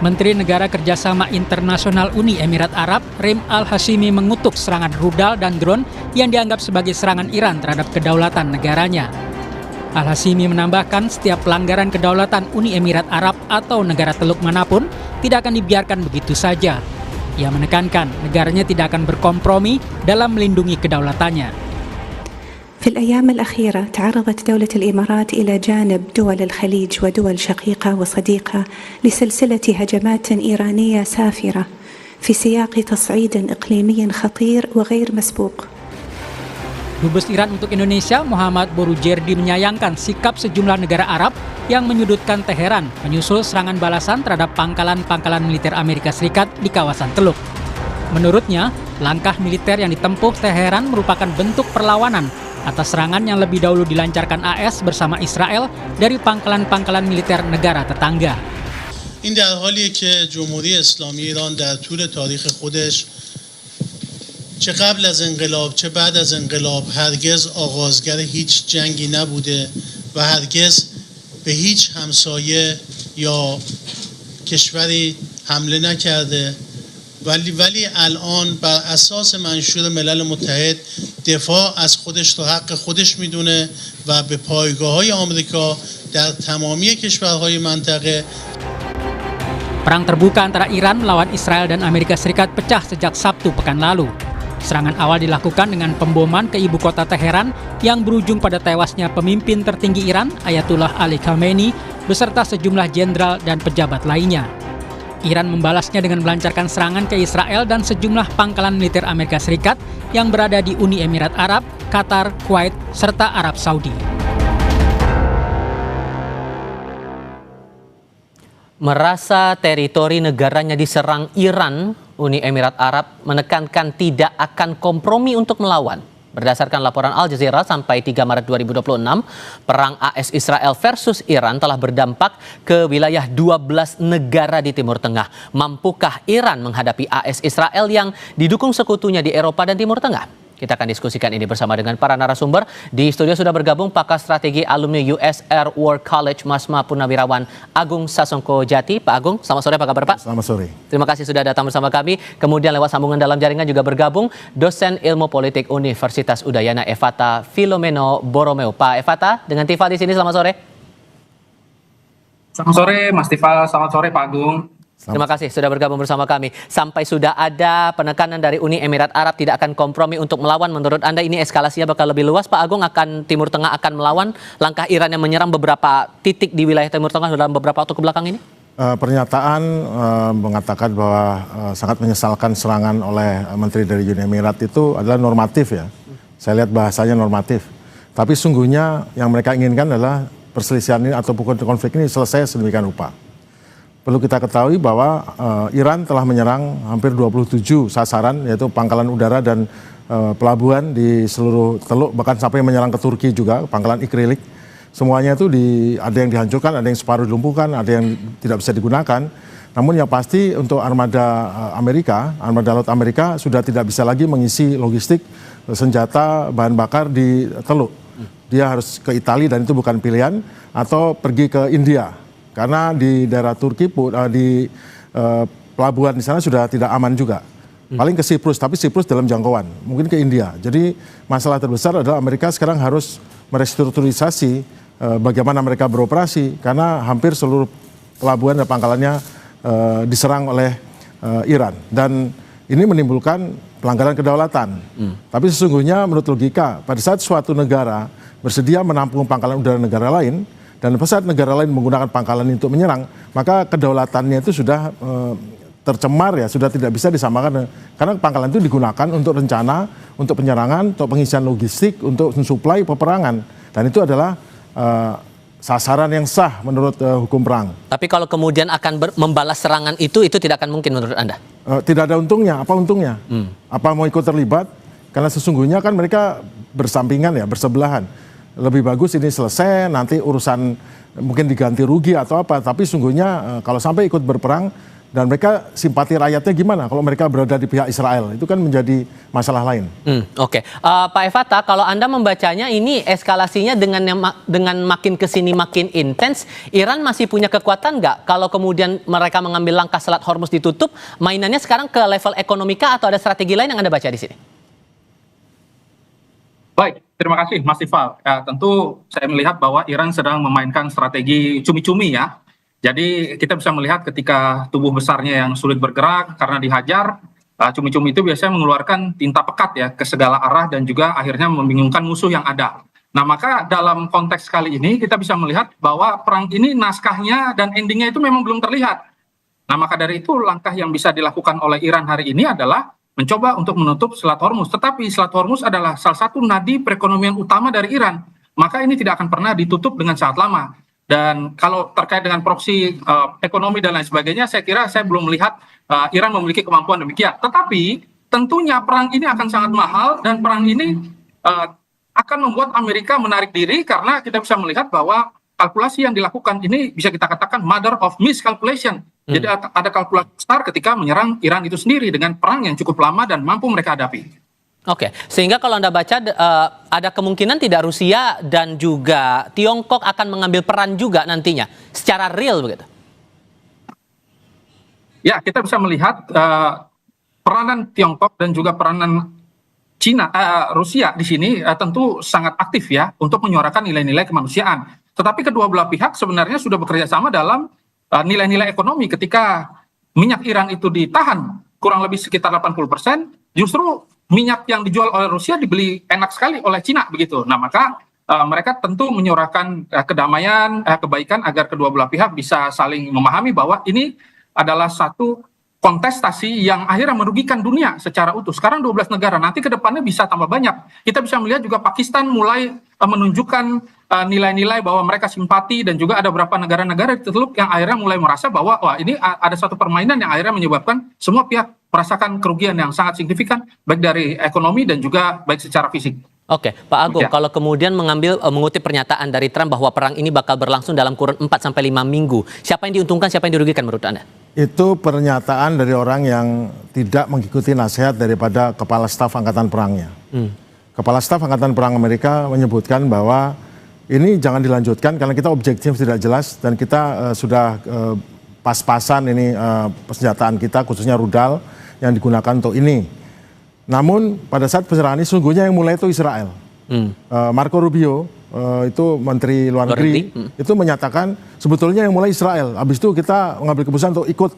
Menteri Negara Kerjasama Internasional Uni Emirat Arab, Rem Al-Hashimi mengutuk serangan rudal dan drone yang dianggap sebagai serangan Iran terhadap kedaulatan negaranya. Al-Hashimi menambahkan setiap pelanggaran kedaulatan Uni Emirat Arab atau negara Teluk manapun tidak akan dibiarkan begitu saja. Ia menekankan negaranya tidak akan berkompromi dalam melindungi kedaulatannya. في الأيام الأخيرة تعرضت دولة الإمارات إلى جانب دول الخليج ودول شقيقة وصديقة لسلسلة هجمات إيرانية سافرة في سياق تصعيد إقليمي خطير وغير مسبوق. Dubes Iran untuk Indonesia, Muhammad Borujerdi, menyayangkan sikap sejumlah negara Arab yang menyudutkan Teheran menyusul serangan balasan terhadap pangkalan-pangkalan militer Amerika Serikat di kawasan Teluk. Menurutnya, langkah militer yang ditempuh Teheran merupakan bentuk perlawanan atas serangan yang lebih dahulu dilancarkan AS bersama Israel dari pangkalan-pangkalan militer negara tetangga. این در حالیه که جمهوری اسلامی ایران در طول تاریخ خودش چه قبل از انقلاب چه بعد از انقلاب هرگز آغازگر هیچ جنگی نبوده و هرگز به هیچ همسایه یا کشوری حمله نکرده ولی الان بر اساس منشور ملل متحد دفاع از خودش رو حق خودش میدونه و به پایگاه‌های آمریکا در تمامی کشورهای منطقه. Perang terbuka antara Iran melawan Israel dan Amerika Serikat pecah sejak Sabtu pekan lalu. Serangan awal dilakukan dengan pemboman ke ibu kota Teheran yang berujung pada tewasnya pemimpin tertinggi Iran, Ayatullah Ali Khamenei, beserta sejumlah jenderal dan pejabat lainnya. Iran membalasnya dengan melancarkan serangan ke Israel dan sejumlah pangkalan militer Amerika Serikat yang berada di Uni Emirat Arab, Qatar, Kuwait, serta Arab Saudi. Merasa teritori negaranya diserang Iran, Uni Emirat Arab menekankan tidak akan kompromi untuk melawan. Berdasarkan laporan Al Jazeera, sampai 3 Maret 2026, perang AS Israel versus Iran telah berdampak ke wilayah 12 negara di Timur Tengah. Mampukah Iran menghadapi AS Israel yang didukung sekutunya di Eropa dan Timur Tengah? Kita akan diskusikan ini bersama dengan para narasumber. Di studio sudah bergabung pakar strategi alumni US Air War College Masma Purnawirawan Agung Sasongko Jati. Pak Agung, selamat sore, apa kabar Pak? Selamat sore. Terima kasih sudah datang bersama kami. Kemudian lewat sambungan dalam jaringan juga bergabung dosen ilmu politik Universitas Udayana Evata Filomeno Borromeo. Pak Evata, dengan Tifa di sini, selamat sore. Selamat sore Mas Tifa, selamat sore Pak Agung. Terima kasih sudah bergabung bersama kami. Sampai sudah ada penekanan dari Uni Emirat Arab tidak akan kompromi untuk melawan. Menurut Anda ini eskalasinya bakal lebih luas, Pak Agung? Akan Timur Tengah akan melawan langkah Iran yang menyerang beberapa titik di wilayah Timur Tengah dalam beberapa waktu kebelakang ini? Pernyataan mengatakan bahwa sangat menyesalkan serangan oleh Menteri dari Uni Emirat itu adalah normatif ya. Saya lihat bahasanya normatif. Tapi sungguhnya yang mereka inginkan adalah perselisihan ini atau konflik ini selesai sedemikian rupa. Perlu kita ketahui bahwa Iran telah menyerang hampir 27 sasaran, yaitu pangkalan udara dan pelabuhan di seluruh Teluk, bahkan sampai menyerang ke Turki juga, pangkalan Ikrilik. Semuanya itu ada yang dihancurkan, ada yang separuh dilumpuhkan, ada yang tidak bisa digunakan. Namun yang pasti untuk armada laut Amerika sudah tidak bisa lagi mengisi logistik, senjata, bahan bakar di Teluk. Dia harus ke Italia dan itu bukan pilihan, atau pergi ke India. Karena di daerah Turki, di pelabuhan di sana sudah tidak aman juga. Paling ke Siprus, tapi Siprus dalam jangkauan. Mungkin ke India. Jadi masalah terbesar adalah Amerika sekarang harus merestrukturisasi bagaimana mereka beroperasi. Karena hampir seluruh pelabuhan dan pangkalannya diserang oleh Iran. Dan ini menimbulkan pelanggaran kedaulatan. Tapi sesungguhnya menurut logika, pada saat suatu negara bersedia menampung pangkalan udara negara lain, dan pada saat negara lain menggunakan pangkalan untuk menyerang, maka kedaulatannya itu sudah tercemar ya, sudah tidak bisa disamakan. Karena pangkalan itu digunakan untuk rencana, untuk penyerangan, untuk pengisian logistik, untuk mensuplai peperangan. Dan itu adalah sasaran yang sah menurut hukum perang. Tapi kalau kemudian akan membalas serangan itu tidak akan mungkin menurut Anda? Tidak ada untungnya. Apa untungnya? Apa mau ikut terlibat? Karena sesungguhnya kan mereka bersampingan ya, bersebelahan. Lebih bagus ini selesai, nanti urusan mungkin diganti rugi atau apa. Tapi sungguhnya kalau sampai ikut berperang dan mereka simpati rakyatnya gimana kalau mereka berada di pihak Israel, itu kan menjadi masalah lain. Oke. Pak Evata, kalau Anda membacanya ini eskalasinya dengan makin kesini makin intens, Iran masih punya kekuatan nggak kalau kemudian mereka mengambil langkah Selat Hormuz ditutup, mainannya sekarang ke level ekonomika atau ada strategi lain yang Anda baca di sini? Baik, terima kasih Mas Tifal. Tentu saya melihat bahwa Iran sedang memainkan strategi cumi-cumi ya. Jadi kita bisa melihat ketika tubuh besarnya yang sulit bergerak karena dihajar, cumi-cumi itu biasanya mengeluarkan tinta pekat ya ke segala arah dan juga akhirnya membingungkan musuh yang ada. Nah maka dalam konteks kali ini kita bisa melihat bahwa perang ini naskahnya dan endingnya itu memang belum terlihat. Nah maka dari itu langkah yang bisa dilakukan oleh Iran hari ini adalah mencoba untuk menutup Selat Hormuz. Tetapi Selat Hormuz adalah salah satu nadi perekonomian utama dari Iran. Maka ini tidak akan pernah ditutup dengan sangat lama. Dan kalau terkait dengan proksi ekonomi dan lain sebagainya, saya kira saya belum melihat Iran memiliki kemampuan demikian. Tetapi tentunya perang ini akan sangat mahal dan perang ini akan membuat Amerika menarik diri karena kita bisa melihat bahwa kalkulasi yang dilakukan ini bisa kita katakan mother of miscalculation. Jadi ada kalkulasi besar ketika menyerang Iran itu sendiri dengan perang yang cukup lama dan mampu mereka hadapi. Oke, sehingga kalau Anda baca ada kemungkinan tidak Rusia dan juga Tiongkok akan mengambil peran juga nantinya secara real begitu? Ya, kita bisa melihat peranan Tiongkok dan juga peranan Rusia di sini tentu sangat aktif ya untuk menyuarakan nilai-nilai kemanusiaan. Tetapi kedua belah pihak sebenarnya sudah bekerja sama dalam nilai-nilai ekonomi. Ketika minyak Iran itu ditahan kurang lebih sekitar 80%, justru minyak yang dijual oleh Rusia dibeli enak sekali oleh Cina begitu. Nah maka mereka tentu menyuarakan kedamaian, kebaikan agar kedua belah pihak bisa saling memahami bahwa ini adalah satu kontestasi yang akhirnya merugikan dunia secara utuh. Sekarang 12 negara, nanti ke depannya bisa tambah banyak. Kita bisa melihat juga Pakistan mulai menunjukkan nilai-nilai bahwa mereka simpati dan juga ada beberapa negara-negara di Teluk yang akhirnya mulai merasa bahwa wah ini ada satu permainan yang akhirnya menyebabkan semua pihak merasakan kerugian yang sangat signifikan baik dari ekonomi dan juga baik secara fisik. Oke, Pak Agung, kalau kemudian mengutip pernyataan dari Trump bahwa perang ini bakal berlangsung dalam kurun 4-5 minggu, siapa yang diuntungkan, siapa yang dirugikan menurut Anda? Itu pernyataan dari orang yang tidak mengikuti nasihat daripada kepala staf angkatan perangnya. Kepala Staf Angkatan Perang Amerika menyebutkan bahwa ini jangan dilanjutkan karena kita objektif tidak jelas dan kita sudah pas-pasan ini persenjataan kita khususnya rudal yang digunakan untuk ini. Namun pada saat penyerangan ini sungguhnya yang mulai itu Israel. Marco Rubio itu Menteri Luar Negeri itu menyatakan sebetulnya yang mulai Israel. Habis itu kita mengambil keputusan untuk ikut.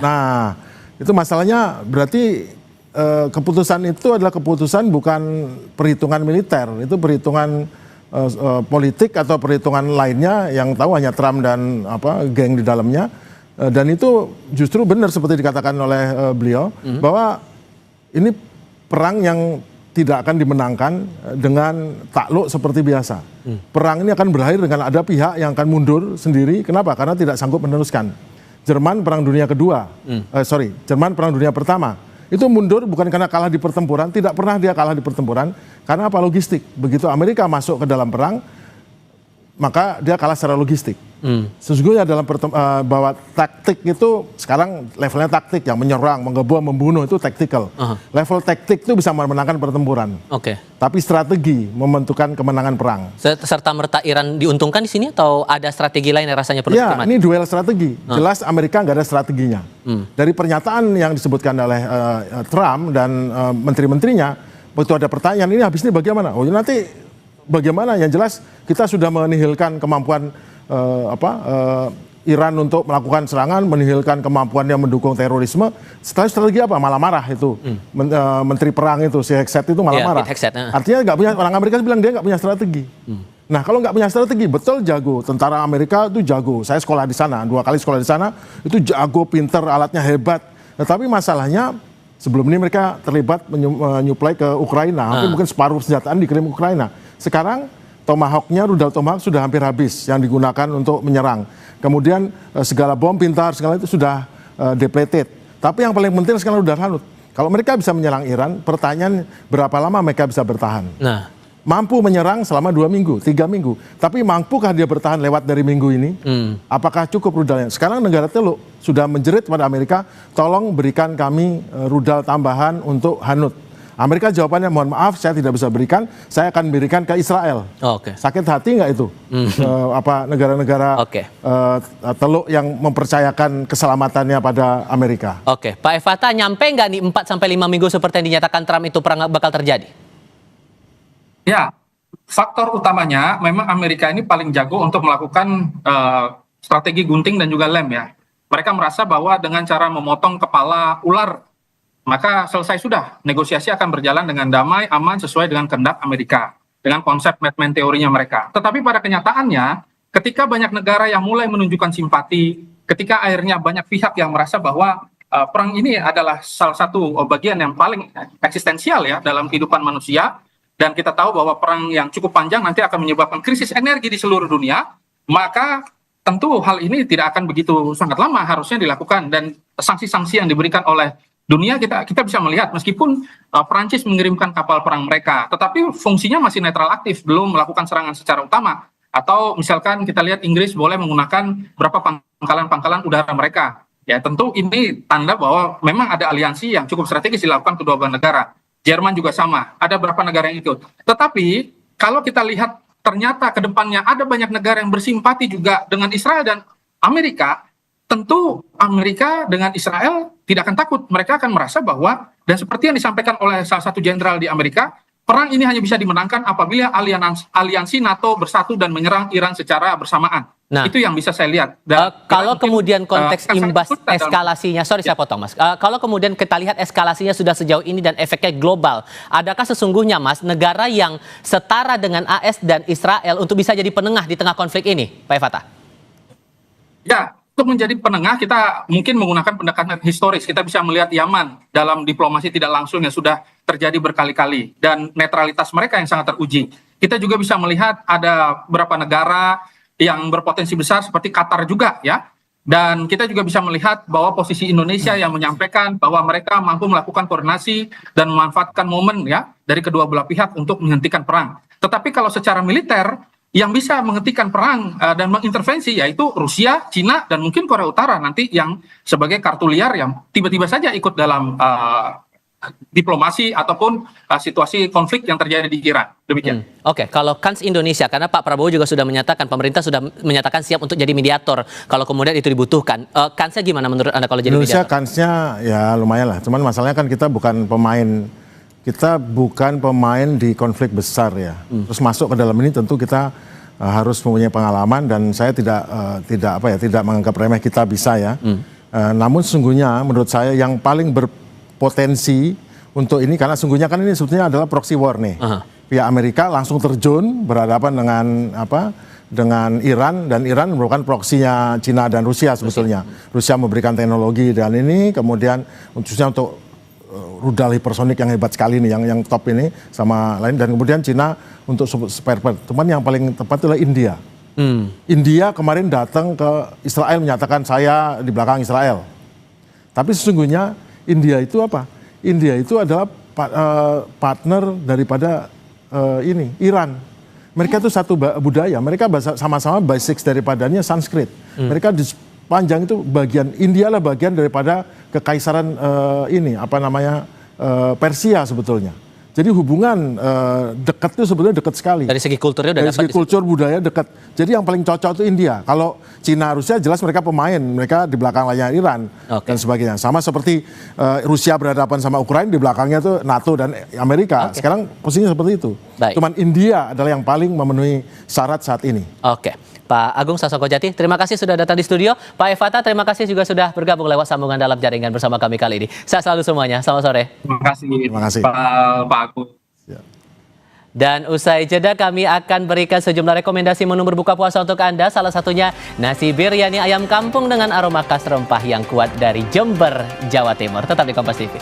Nah, itu masalahnya berarti keputusan itu adalah keputusan bukan perhitungan militer, itu perhitungan politik atau perhitungan lainnya yang tahu hanya Trump dan geng di dalamnya. Dan itu justru benar seperti dikatakan oleh beliau bahwa ini perang yang tidak akan dimenangkan dengan takluk seperti biasa. Perang ini akan berakhir dengan ada pihak yang akan mundur sendiri. Kenapa? Karena tidak sanggup meneruskan. Jerman Perang Dunia Kedua, Jerman Perang Dunia Pertama, itu mundur bukan karena kalah di pertempuran, tidak pernah dia kalah di pertempuran, karena apa? Logistik. Begitu Amerika masuk ke dalam perang, maka dia kalah secara logistik. Sesungguhnya dalam bahwa taktik itu sekarang levelnya taktik, yang menyerang, menggebom, membunuh itu tactical. Level taktik itu bisa memenangkan pertempuran. Tapi strategi membentukkan kemenangan perang. Serta merta Iran diuntungkan di sini atau ada strategi lain yang rasanya perlu dicermati? Ini duel strategi. Jelas Amerika nggak ada strateginya. Dari pernyataan yang disebutkan oleh Trump dan menteri-menterinya, waktu ada pertanyaan ini habis ini bagaimana? Oh nanti bagaimana? Yang jelas kita sudah menihilkan kemampuan Iran untuk melakukan serangan, menihilkan kemampuannya mendukung terorisme. Setelah strategi apa? Malah marah itu. Menteri perang itu, si Hexet itu malah marah. Artinya nggak punya, orang Amerika bilang dia nggak punya strategi. Nah kalau nggak punya strategi, betul jago. Tentara Amerika itu jago. Saya sekolah di sana, 2 kali sekolah di sana, itu jago, pinter, alatnya hebat. Tapi masalahnya sebelum ini mereka terlibat menyuplai ke Ukraina. Hampir mungkin separuh senjataan dikirim ke Ukraina. Sekarang Tomahawk-nya, rudal Tomahawk sudah hampir habis yang digunakan untuk menyerang. Kemudian segala bom pintar, segala itu sudah depleted. Tapi yang paling penting sekarang rudal Hanut. Kalau mereka bisa menyerang Iran, pertanyaan berapa lama mereka bisa bertahan? Mampu menyerang selama 2 minggu, 3 minggu. Tapi mampukah dia bertahan lewat dari minggu ini? Apakah cukup rudalnya? Sekarang negara teluk sudah menjerit pada Amerika, tolong berikan kami rudal tambahan untuk Hanut. Amerika jawabannya, mohon maaf saya tidak bisa berikan, saya akan berikan ke Israel. Sakit hati nggak itu? Negara-negara teluk yang mempercayakan keselamatannya pada Amerika. Pak Efata, nyampe nggak nih 4-5 minggu seperti yang dinyatakan Trump itu perang bakal terjadi? Ya, faktor utamanya memang Amerika ini paling jago untuk melakukan strategi gunting dan juga lem ya. Mereka merasa bahwa dengan cara memotong kepala ular, maka selesai sudah, negosiasi akan berjalan dengan damai, aman, sesuai dengan kehendak Amerika. Dengan konsep Madman teorinya mereka. Tetapi pada kenyataannya, ketika banyak negara yang mulai menunjukkan simpati, ketika akhirnya banyak pihak yang merasa bahwa perang ini adalah salah satu bagian yang paling eksistensial ya dalam kehidupan manusia, dan kita tahu bahwa perang yang cukup panjang nanti akan menyebabkan krisis energi di seluruh dunia, maka tentu hal ini tidak akan begitu sangat lama harusnya dilakukan, dan sanksi-sanksi yang diberikan oleh dunia kita bisa melihat meskipun Perancis mengirimkan kapal perang mereka, tetapi fungsinya masih netral aktif, belum melakukan serangan secara utama. Atau misalkan kita lihat Inggris boleh menggunakan beberapa pangkalan-pangkalan udara mereka. Ya tentu ini tanda bahwa memang ada aliansi yang cukup strategis dilakukan kedua belah negara. Jerman juga sama, ada beberapa negara yang ikut. Tetapi kalau kita lihat ternyata ke depannya ada banyak negara yang bersimpati juga dengan Israel dan Amerika, tentu Amerika dengan Israel tidak akan takut. Mereka akan merasa bahwa, dan seperti yang disampaikan oleh salah satu jenderal di Amerika, perang ini hanya bisa dimenangkan apabila aliansi NATO bersatu dan menyerang Iran secara bersamaan. Itu yang bisa saya lihat. Dan kalau kemudian konteks imbas eskalasinya, sorry saya potong Mas, kalau kemudian kita lihat eskalasinya sudah sejauh ini dan efeknya global, adakah sesungguhnya Mas negara yang setara dengan AS dan Israel untuk bisa jadi penengah di tengah konflik ini, Pak Efata? Ya, untuk menjadi penengah kita mungkin menggunakan pendekatan historis. Kita bisa melihat Yaman dalam diplomasi tidak langsung yang sudah terjadi berkali-kali dan netralitas mereka yang sangat teruji. Kita juga bisa melihat ada beberapa negara yang berpotensi besar seperti Qatar juga ya. Dan kita juga bisa melihat bahwa posisi Indonesia yang menyampaikan bahwa mereka mampu melakukan koordinasi dan memanfaatkan momen ya dari kedua belah pihak untuk menghentikan perang. Tetapi kalau secara militer yang bisa menghentikan perang dan mengintervensi yaitu Rusia, Cina, dan mungkin Korea Utara nanti yang sebagai kartu liar yang tiba-tiba saja ikut dalam diplomasi ataupun situasi konflik yang terjadi di Iran. Demikian. Oke, kalau kans Indonesia, karena Pak Prabowo juga sudah menyatakan, pemerintah sudah menyatakan siap untuk jadi mediator kalau kemudian itu dibutuhkan. Kansnya gimana menurut Anda kalau jadi Indonesia mediator? kansnya ya lumayan lah. Cuman masalahnya kan kita bukan pemain di konflik besar ya. Terus masuk ke dalam ini tentu kita harus mempunyai pengalaman, dan saya tidak menganggap remeh kita bisa ya. Namun sesungguhnya menurut saya yang paling berpotensi untuk ini, karena sesungguhnya kan ini sebetulnya adalah proxy war nih. Pihak Amerika langsung terjun berhadapan dengan Iran, dan Iran merupakan proksinya Cina dan Rusia sebetulnya. Rusia memberikan teknologi dan ini, kemudian khususnya untuk rudal hipersonik yang hebat sekali nih, yang top ini sama lain, dan kemudian Cina untuk spare part. Cuman yang paling tepat adalah India. India kemarin datang ke Israel menyatakan saya di belakang Israel. Tapi sesungguhnya India itu apa? India itu adalah partner daripada Iran. Mereka itu satu budaya, mereka sama-sama basics daripadanya Sanskrit. Mereka di panjang itu bagian, India lah bagian daripada kekaisaran Persia sebetulnya. Jadi hubungan dekat itu sebetulnya dekat sekali. Dari segi kulturnya udah Dari segi kultur budaya dekat. Jadi yang paling cocok itu India. Kalau Cina, Rusia jelas mereka pemain, mereka di belakang layar Iran dan sebagainya. Sama seperti Rusia berhadapan sama Ukraina, di belakangnya tuh NATO dan Amerika. Sekarang posisinya seperti itu. Cuman India adalah yang paling memenuhi syarat saat ini. Oke. Pak Agung Sasongko Jati, terima kasih sudah datang di studio. Pak Evata, terima kasih juga sudah bergabung lewat sambungan dalam jaringan bersama kami kali ini. Sehat selalu semuanya, selamat sore. Terima kasih. Pak Agung. Dan usai jeda kami akan berikan sejumlah rekomendasi menu berbuka puasa untuk Anda. Salah satunya nasi biryani ayam kampung dengan aroma khas rempah yang kuat dari Jember, Jawa Timur. Tetap di Kompas TV.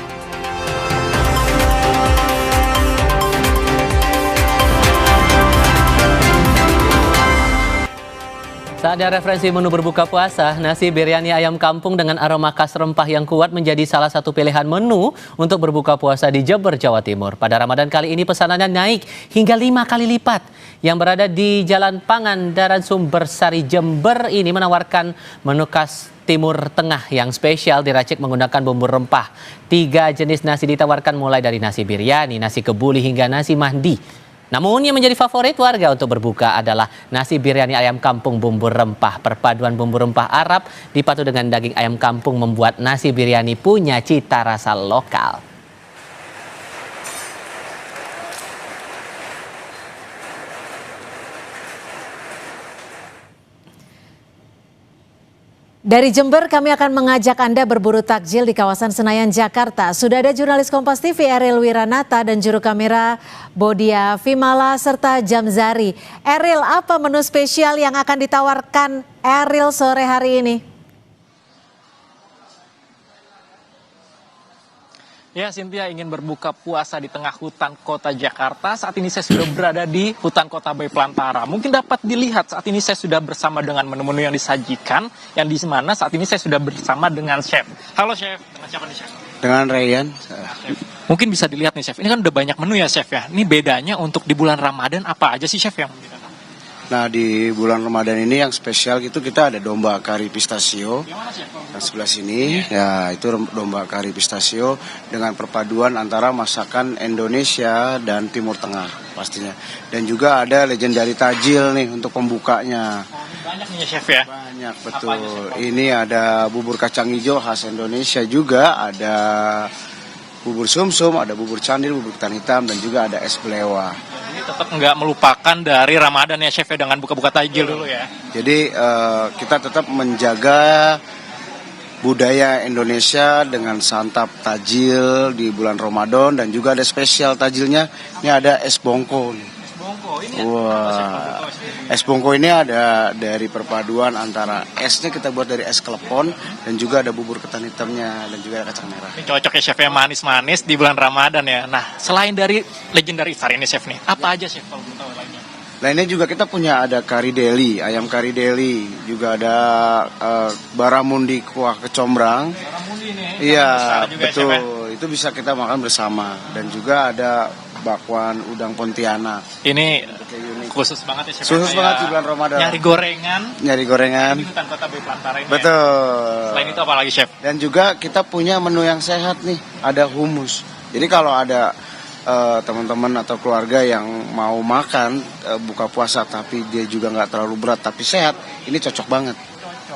Saatnya referensi menu berbuka puasa. Nasi biryani ayam kampung dengan aroma khas rempah yang kuat menjadi salah satu pilihan menu untuk berbuka puasa di Jember, Jawa Timur. Pada Ramadan kali ini pesanannya naik hingga 5 kali lipat. Yang berada di Jalan Pangandaran Sumber Sari Jember ini menawarkan menu khas Timur Tengah yang spesial diracik menggunakan bumbu rempah. 3 jenis nasi ditawarkan mulai dari nasi biryani, nasi kebuli hingga nasi mandi. Namun yang menjadi favorit warga untuk berbuka adalah nasi biryani ayam kampung bumbu rempah. Perpaduan bumbu rempah Arab dipadu dengan daging ayam kampung membuat nasi biryani punya cita rasa lokal. Dari Jember kami akan mengajak Anda berburu takjil di kawasan Senayan, Jakarta. Sudah ada jurnalis Kompas TV Eril Wiranata dan juru kamera Bodia Vimala serta Jamzari. Eril, apa menu spesial yang akan ditawarkan Eril sore hari ini? Ya, Cynthia, ingin berbuka puasa di tengah hutan kota Jakarta. Saat ini saya sudah berada di hutan kota Bay Pelantara. Mungkin dapat dilihat saat ini saya sudah bersama dengan menu-menu yang disajikan, yang di mana saat ini saya sudah bersama dengan chef. Halo chef, dengan siapa nih chef? Dengan Ryan. Mungkin bisa dilihat nih chef, ini kan udah banyak menu ya chef ya. Ini bedanya untuk di bulan Ramadan apa aja sih chef yang membedakan? Nah, di bulan Ramadan ini yang spesial gitu kita ada domba kari pistachio. Yang sebelah sini, ya itu domba kari pistachio dengan perpaduan antara masakan Indonesia dan Timur Tengah pastinya. Dan juga ada legendary tajil nih untuk pembukanya. Banyak nih ya chef ya? Banyak, betul. Ini ada bubur kacang hijau khas Indonesia juga, ada bubur sumsum, ada bubur candil, bubur ketan hitam, dan juga ada es belewa. Ini tetap nggak melupakan dari Ramadan ya chef ya, dengan buka-buka tajil dulu ya. Jadi kita tetap menjaga budaya Indonesia dengan santap tajil di bulan Ramadan, dan juga ada spesial tajilnya. Ini ada es bongko nih. Es bongko ini. Wah, es bongko ini ada dari perpaduan antara esnya kita buat dari es kelepon, dan juga ada bubur ketan hitamnya, dan juga ada kacang merah. Ini cocok ya chef ya, manis-manis di bulan Ramadan ya. Nah, selain dari legendary star ini chef nih, apa aja chef kalau belum tahu lainnya? Lainnya juga kita punya ada kari deli, ayam kari deli, juga ada baramundi kuah kecombrang. Baramundi nih. Iya, juga, betul. chef, ya? Itu bisa kita makan bersama, dan juga ada bakwan udang Pontianak. Ini khusus banget ya chef. Khusus banget di bulan Ramadan. Nyari gorengan. Nyari gorengan. Di hutan kota Bay Pelantara ini. Betul. Ya. Selain itu apa lagi chef? Dan juga kita punya menu yang sehat nih, ada hummus. Jadi kalau ada teman-teman atau keluarga yang mau makan buka puasa tapi dia juga nggak terlalu berat tapi sehat, ini cocok banget.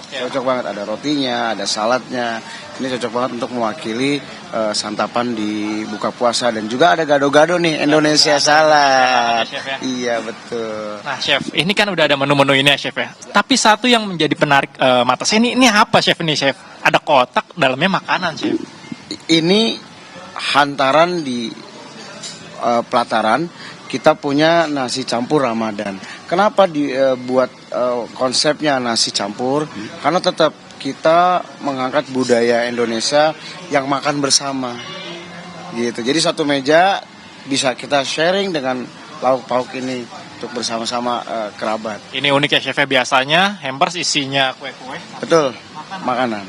Cocok banget, ada rotinya, ada saladnya. Ini cocok banget untuk mewakili santapan di buka puasa. Dan juga ada gado-gado nih, Indonesia salad. Chef, ya? Iya, betul. Nah Chef, ini kan udah ada menu-menu ini ya Chef ya. Tapi satu yang menjadi penarik mata saya, ini apa Chef ini Chef? Ada kotak, dalamnya makanan Chef. Ini hantaran di pelataran, kita punya nasi campur Ramadan. Kenapa dibuat konsepnya nasi campur? Karena tetap kita mengangkat budaya Indonesia yang makan bersama, gitu. Jadi satu meja bisa kita sharing dengan lauk pauk ini untuk bersama-sama kerabat. Ini unik ya Chef, biasanya hampers isinya kue-kue. Betul, makanan.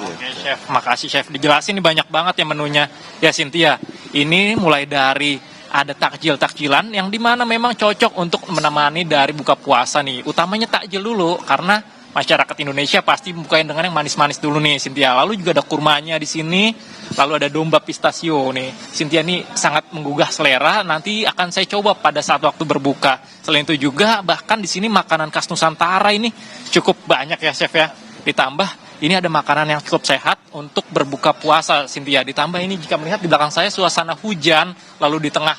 Oke Chef, makasih Chef. Dijelasin nih banyak banget ya menunya. Ya Cynthia, ini mulai dari ada takjil-takjilan yang dimana memang cocok untuk menemani dari buka puasa nih. Utamanya takjil dulu, karena masyarakat Indonesia pasti bukain dengan yang manis-manis dulu nih Cynthia. Lalu juga ada kurmanya di sini, lalu ada domba pistachio nih. Cynthia nih sangat menggugah selera, nanti akan saya coba pada saat waktu berbuka. Selain itu juga bahkan di sini makanan khas Nusantara ini cukup banyak ya Chef ya. Ditambah ini ada makanan yang cukup sehat untuk berbuka puasa, Cynthia. Ditambah ini jika melihat di belakang saya suasana hujan, lalu di tengah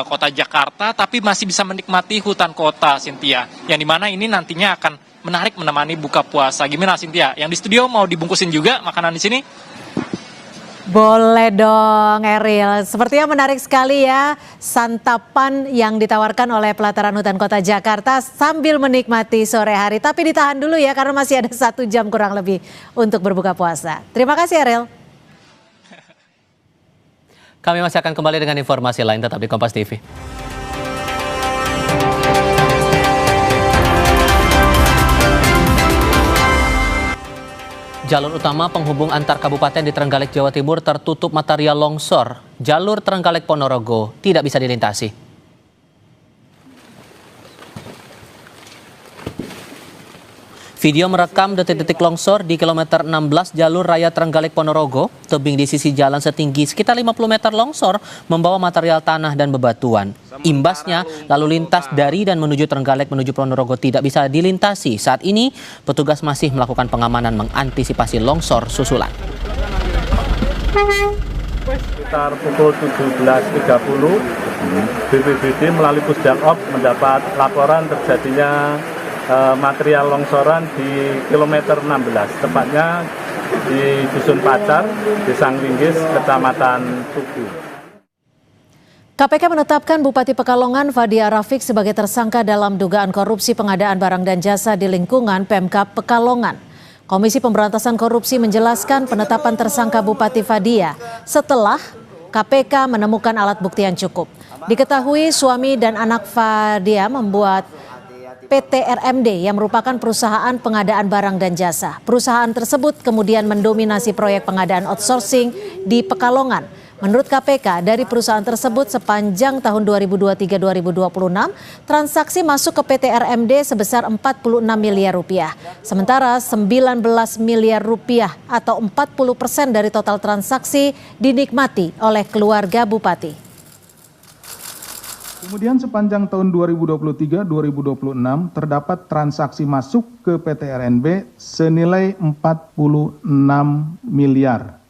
kota Jakarta, tapi masih bisa menikmati hutan kota, Cynthia. Yang dimana ini nantinya akan menarik menemani buka puasa. Gimana, Cynthia? Yang di studio mau dibungkusin juga makanan di sini? Boleh dong, Eril. Sepertinya menarik sekali ya santapan yang ditawarkan oleh pelataran hutan kota Jakarta sambil menikmati sore hari. Tapi ditahan dulu ya karena masih ada 1 jam kurang lebih untuk berbuka puasa. Terima kasih Eril. Kami masih akan kembali dengan informasi lain tetap di Kompas TV. Jalur utama penghubung antar kabupaten di Trenggalek, Jawa Timur tertutup material longsor. Jalur Trenggalek Ponorogo tidak bisa dilintasi. Video merekam detik-detik longsor di kilometer 16 jalur raya Trenggalek Ponorogo. Tebing di sisi jalan setinggi sekitar 50 meter longsor membawa material tanah dan bebatuan. Imbasnya, lalu lintas dari dan menuju Trenggalek menuju Ponorogo tidak bisa dilintasi. Saat ini, petugas masih melakukan pengamanan mengantisipasi longsor susulan. Sekitar pukul 17.30, BPBD melalui Pusdakop mendapat laporan terjadinya material longsoran di kilometer 16, tepatnya di Dusun Pacar, Desa Linggis, Kecamatan Tugu. KPK menetapkan Bupati Pekalongan Fadia Rafiq sebagai tersangka dalam dugaan korupsi pengadaan barang dan jasa di lingkungan Pemkab Pekalongan. Komisi Pemberantasan Korupsi menjelaskan penetapan tersangka Bupati Fadia setelah KPK menemukan alat bukti yang cukup. Diketahui suami dan anak Fadia membuat PT RMD yang merupakan perusahaan pengadaan barang dan jasa. Perusahaan tersebut kemudian mendominasi proyek pengadaan outsourcing di Pekalongan. Menurut KPK, dari perusahaan tersebut sepanjang tahun 2023-2026, transaksi masuk ke PT RMD sebesar 46 miliar rupiah. Sementara 19 miliar rupiah atau 40% dari total transaksi dinikmati oleh keluarga Bupati. Kemudian sepanjang tahun 2023-2026 terdapat transaksi masuk ke PT RMB senilai 46 miliar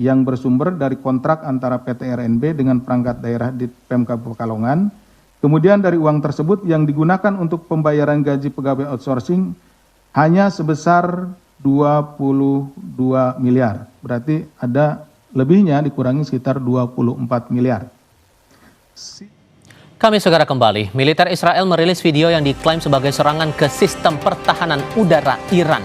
yang bersumber dari kontrak antara PT RMB dengan perangkat daerah di Pemkab Pekalongan. Kemudian dari uang tersebut yang digunakan untuk pembayaran gaji pegawai outsourcing hanya sebesar 22 miliar. Berarti ada lebihnya dikurangi sekitar 24 miliar. Kami segera kembali. Militer Israel merilis video yang diklaim sebagai serangan ke sistem pertahanan udara Iran.